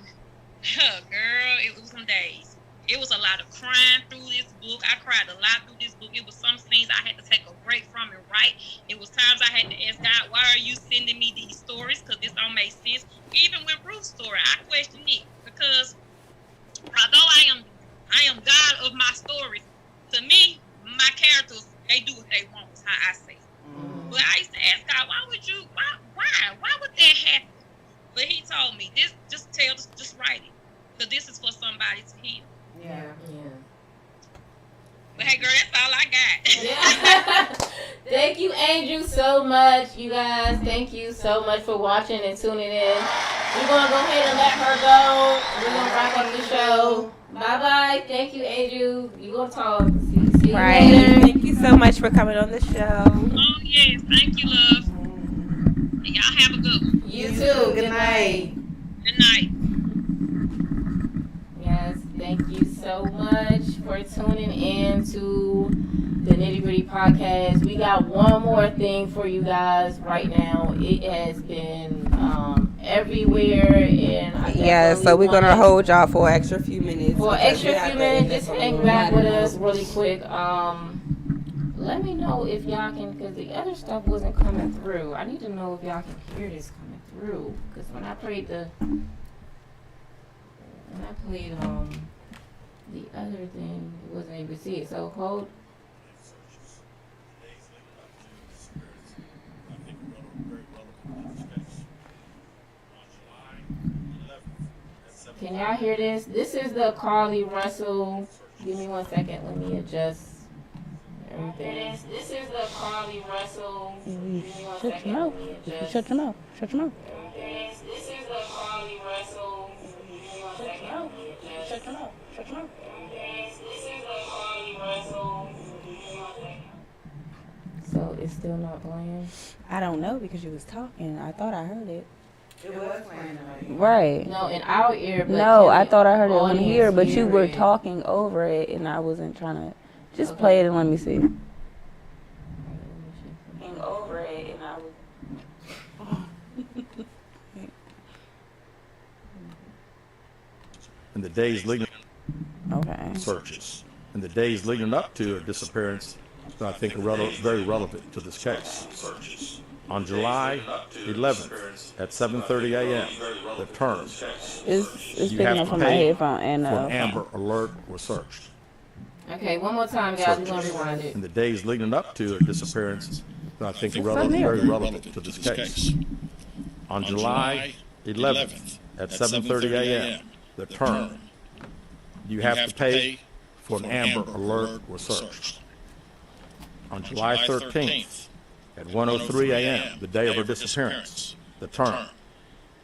girl, it was some days. It was a lot of crying through this book. I cried a lot through this book. It was some scenes I had to take a break from and write. It was times I had to ask God, why are you sending me these stories? Because this don't make sense. Even with Ruth's story, I questioned it. Because although I am God of my stories, to me, my characters, they do what they want, is how I say it. But I used to ask God, why would that happen? But he told me, just write it. Because this is for somebody to hear. Yeah. But hey, girl, that's all I got. Yeah. Thank you, Angel, so much, you guys. Thank you so much for watching and tuning in. We're going to go ahead and let her go. We're going to wrap up the show. Bye-bye. Thank you, Angel. You going to talk. See you later. Thank you so much for coming on the show. Oh, yes. Thank you, love. And y'all have a good one. You too. Good night. Good night. Yes, thank you so much for tuning in to the Nitty Gritty Podcast. We got one more thing for you guys right now. It has been everywhere, and so we're gonna hold y'all for an extra few minutes. Just hang back with us really quick. Let me know if y'all can, because the other stuff wasn't coming through. I need to know if y'all can hear this coming through, because when I played the when I played the other thing, it wasn't able to see it. So hold. Can y'all hear this? This is the Carly Russell. Give me 1 second. Let me adjust everything. This is the Carly Russell. Give me 1 Shut second. your mouth. Let me adjust. Shut your mouth. Shut your mouth. This is the Carly Russell. Give me 1 second. Let me adjust. Shut your mouth. Shut your mouth. This is the Carly Russell. Give me 1 second. So it's still not playing? I don't know because you was talking. I thought I heard it. It was playing. Right. No, in our ear. But No, I thought I heard it on audience here, but you were it. talking over it, and I wasn't trying to. Just play it and let me see. Over it, and I was. In the days leading Okay. searches, in the days leading up to her disappearance, that I think are very relevant to this case. On July 11th at 7:30 a.m., the term It's you picking have up to from my pay headphone and for an Amber Alert was searched. Okay, one more time, guys. We're going to rewind it. In the days leading up to her disappearance, that I think are very relevant to this case. On July 11th at 7:30 a.m., the term you have to pay for an Amber Alert was searched. On July 13th at 1:03 a.m., the day of her disappearance, the term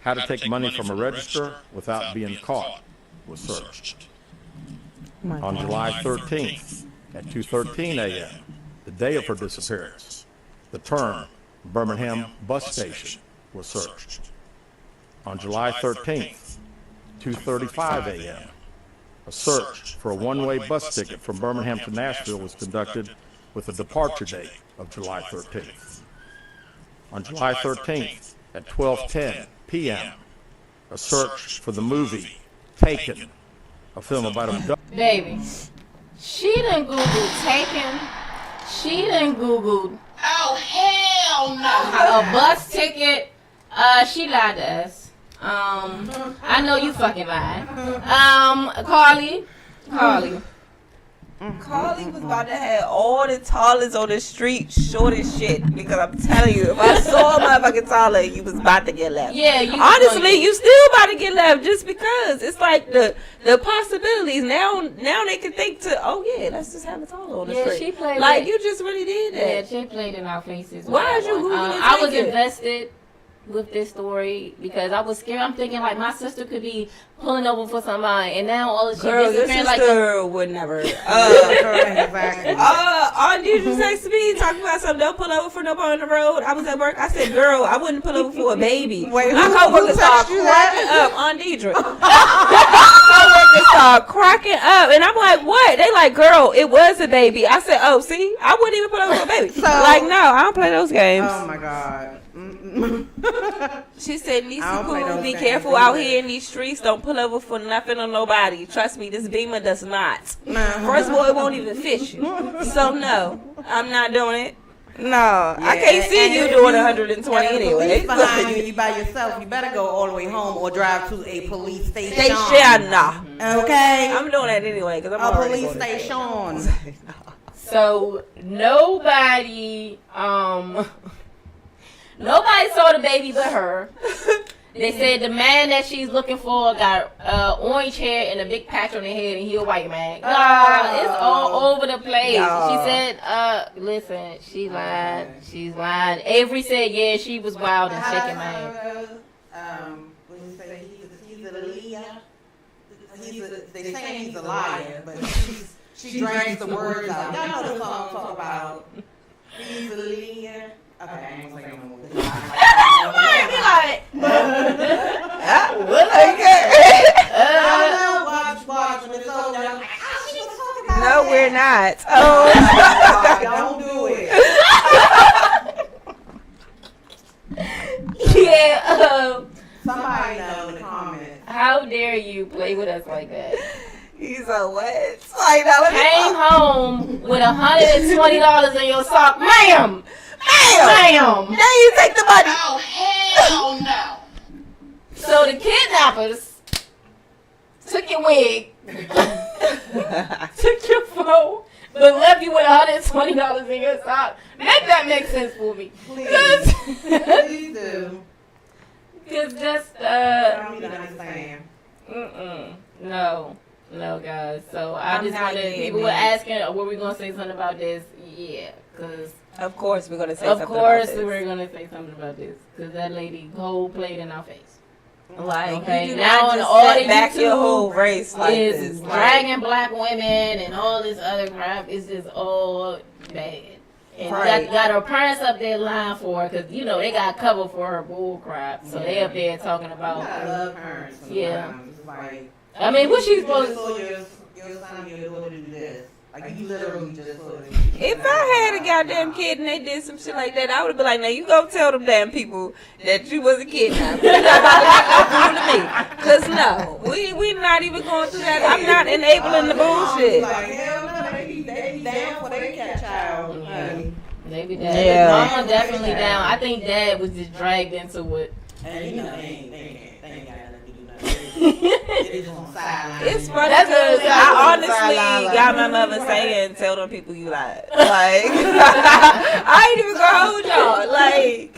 how to take money from a register without being caught was searched. On July 13th at 2:13 a.m., the day of her disappearance, the term Birmingham bus station was searched. On July 13th, 2:35 a.m., a search for a one-way bus ticket from Birmingham to Nashville was conducted with a departure date of July 13th. On July 13th at 12:10 p.m., a search for the movie Taken, a film about a Baby, she done Googled Taken. She done Googled. Oh, hell no. A bus ticket. She lied to us. I know you fucking lied. Carly. Carly was about to have all the tallest on the street, short as shit. Because I'm telling you, if I saw a motherfucking taller, you was about to get left. Yeah, you honestly, you still about to get left just because it's like the possibilities. Now they can think to, oh yeah, let's just have a taller on the street. She played like it. you just really did that. Yeah, she played in our faces. Why did you Googling I was Taken? invested with this story because I was scared. I'm thinking like my sister could be pulling over for somebody, and now all of she Girl, your disappearing sister like would never. Exactly. Did you text me talking about something? Don't pull over for nobody on the road. I was at work. I said, girl, I wouldn't pull over for a baby. Wait, my who coworkers started texted you cracking that? up. Aunt Deidre. Coworkers started cracking up, and I'm like, what? They like, girl, it was a baby. I said, oh, see, I wouldn't even pull over for a baby. Like, no, I don't play those games. Oh my God. She said, Nisa, I don't play cool, those be games careful out either. here in these streets. Don't pull over for nothing or nobody. Trust me, this Beamer does not. Nah. First of all, it won't even fit you. So, no, I'm not doing it. No, I Yeah, can't see and you if doing you- 120 and if the anyway. police behind you and you by yourself, you better go all the way home or drive to a police station. Okay? I'm doing that anyway because I'm A already police going to jail. station. so. Nobody saw the baby but her. They said the man that she's looking for got orange hair and a big patch on his head, and he a white man. It's all over the place. No. She said, listen, she lied. She's lying. Avery said, yeah, she was wild and shaking my head. When you say he's a liar, they saying he's a liar, but she drags the words out. Y'all know the song talk about he's a liar. Okay, I ain't gonna say no more. Watch when it's over. I'm like, oh, she was talking about No, that. we're not. Don't do it. Yeah, Somebody know in the comments. how dare you play with us like that? He's a what? Like, now let me Came home with $120 in your sock, ma'am. Ma'am. Now you take the money. Oh, hell no. So the kidnappers took your wig, took your phone, but left you with $120 in your sock. Make that make sense for me. Please. Please do. Cause just I don't even understand. no, guys. So I I'm just not wanted. getting People it. were asking, were we gonna say something about this? Yeah, cause Of course we're gonna say of something course about this. we're gonna say something about this. Cause that lady cold played in our face. Like, Okay, you do now not on just all set the back your YouTube whole race like is this. Like, dragging black women and all this other crap. It's just all bad. And Right. got her parents up there lying for her because, you know, they got covered for her bull crap. So they up there talking about. I love parents. Yeah. It's like, I mean, what she you supposed just to told your son, your daughter to do this. Like, you literally just told her. if I had a goddamn kid and they did some shit like that, I would have been like, now you go tell them damn people that you was a kidnapper. You're not about to make no fool to me. Cause no, we not even going through that. I'm not enabling the bullshit. Like, hell no, they be down for their cat child. Honey. They be down. Yeah. Mama definitely down. I think Dad was just dragged into it. And you know, they ain't got nothing to do nothing. They just on the sideline. It's funny That's because really I how honestly got my mother saying, tell them people you lied. Like, I ain't even gonna hold y'all. Like,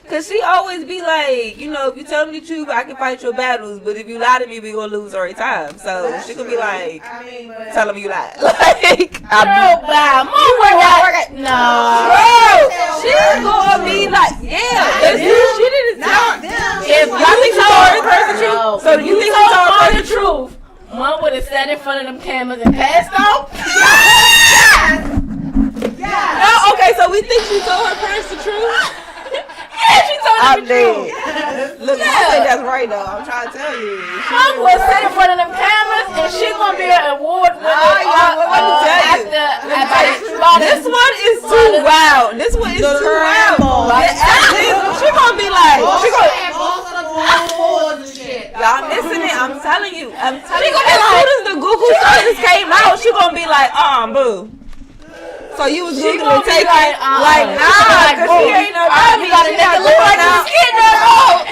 cause she always be like, you know, if you tell me the truth, I can fight your battles. But if you lie to me, we gonna lose every time. So she gonna be like, I mean, but tell them you lied. Like, Girl, wow. No. bro, she's gonna be like, yeah. If she didn't tell, if y'all think she told her person the truth, so you think she told her the truth? Mom would have sat in front of them cameras and passed out. No, okay, so we think she told her parents the truth? Yeah, she told them I'm the truth. dead. Look, I think that's right though. I'm trying to tell you. Mom would sit in front of them cameras and she gonna be an award winner. This one is too wild. This one is too wild. She gonna be like, she gonna. Y'all listening? I'm telling you. As soon as the Google searches came out, she gonna be like, boo. So you was Googling taking like, nah, cause she ain't no dummy. You gotta She make not it look going like out. you skin that roll.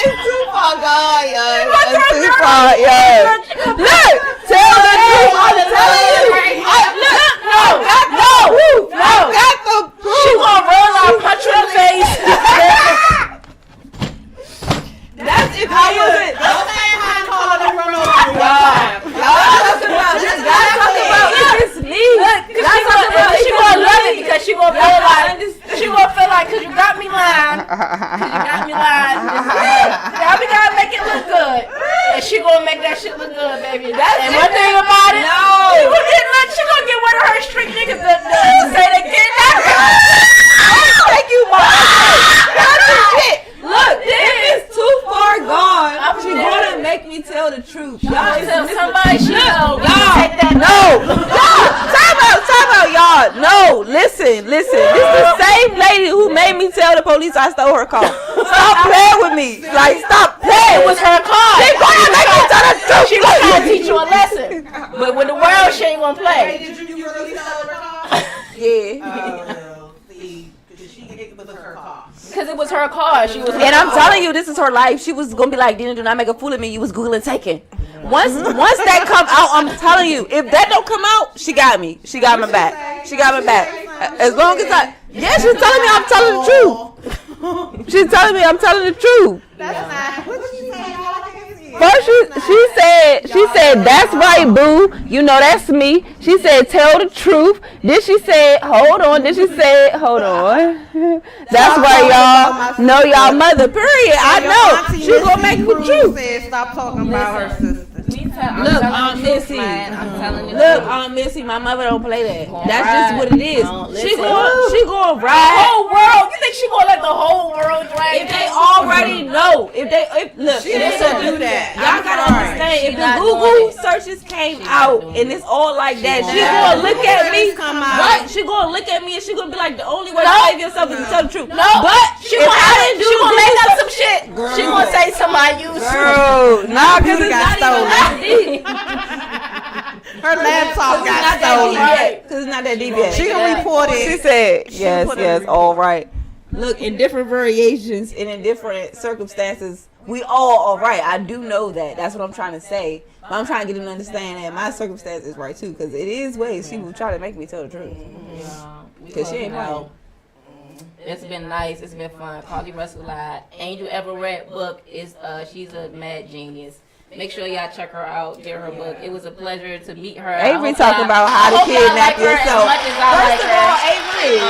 It's too far gone, yo. It's too far, yo. Look, tell the truth. I'm telling you. No. Got the proof. She gonna roll out, punch you in the face. That's if I wasn't. Don't say how to call them run over. Y'all talking about this. Y'all talking about it's me. She gonna love it because she gonna feel like, cause you got me lying. Now we gotta make it look good. And she gonna make that shit look good, baby. And one thing about it, she gonna get one of her street niggas to say they kidnapped her. Thank you, Mom. Shit. Look, if it's too far gone, she gonna make me tell the truth. Y'all, Tell somebody she know. Take that. No. Time out, y'all. No, listen. This is the same lady who made me tell the police I stole her car. Stop playing with me. Like, stop playing. It was her car. She gonna make me tell the truth. She was trying to teach you a lesson. But with the world, she ain't gonna play. Did you really sell her car? Yeah. See, because it was her car. Because it was her car. She was. And I'm telling you, this is her life. She was gonna be like, "Dina, do not make a fool of me. You was Googling taken." Once that come out, I'm telling you, if that don't come out, she got me. She got my back. She got my back. As long as she's telling me I'm telling the truth. She's telling me I'm telling the truth. That's not. What did she say? I can't see it. First she said, that's right, boo. You know that's me. She said, tell the truth. Then she said, hold on. That's right, y'all. Know y'all mother. Period. I know. She gonna make the truth. Stop talking about her sister. Look, Aunt Missy. I'm telling you. Look, Aunt Missy, my mother don't play that. That's just what it is. She listen. gonna The ride. whole world. You think she gonna let the whole world drag? If they already know, if look, She didn't do that. y'all gotta understand. If the Google searches came out and it's all like that, she gonna look at me. Right? She gonna look at me and she gonna be like, the only way to save yourself is to tell the truth. No, but she if gonna I didn't do she gonna Google make up some shit. She gonna say somebody used to. Girl, nah, cause it's got not even that deep. Her laptop got stolen. Right? Cause it's not that deep yet. She gonna report it. She said, yes, all right. Look, in different variations and in different circumstances, we all are right. I do know that. That's what I'm trying to say. But I'm trying to get them to understand that my circumstance is right too, because it is ways she will try to make me tell the truth. Because she ain't playing. It's been nice. It's been fun. Carly Russell lied. Angel Averette book is she's a mad genius. Make sure y'all check her out. Get her book. It was a pleasure to meet her. Avery talking about how to kidnap yourself. First of all, Avery.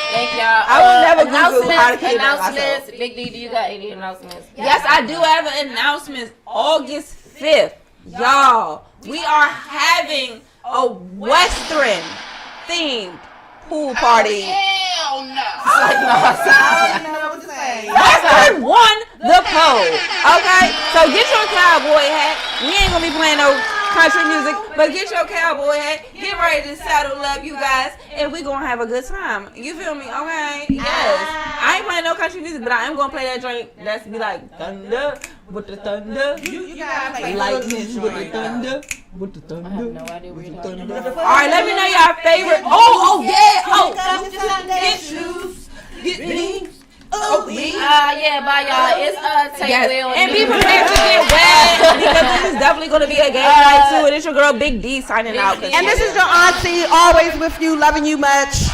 Thank y'all. I would never Google how to kidnap myself. Big D, do you got any announcements? Yes, I do have an announcement. August 5th, y'all, we are having a Western themed pool party. Hell no. I don't know what to say. Western won the poll. Okay, so get your cowboy hat. We ain't gonna be playing no country music, but get your cowboy hat. Get ready to saddle up, you guys, and we gonna have a good time. You feel me? Okay. Yes. I ain't playing no country music, but I am gonna play that joint. That's be like thunder with the thunder. You gotta play lightning with the thunder. With the thunder. I have no idea where you're talking about. All right, let me know your favorite. Oh yeah. Oh. Get me. Oh, me. Yeah, bye y'all. It's take Yes. Will And be prepared to get wet because this is definitely going to be a game night too. And it's your girl Big D signing out. And this is your auntie, always with you, loving you much.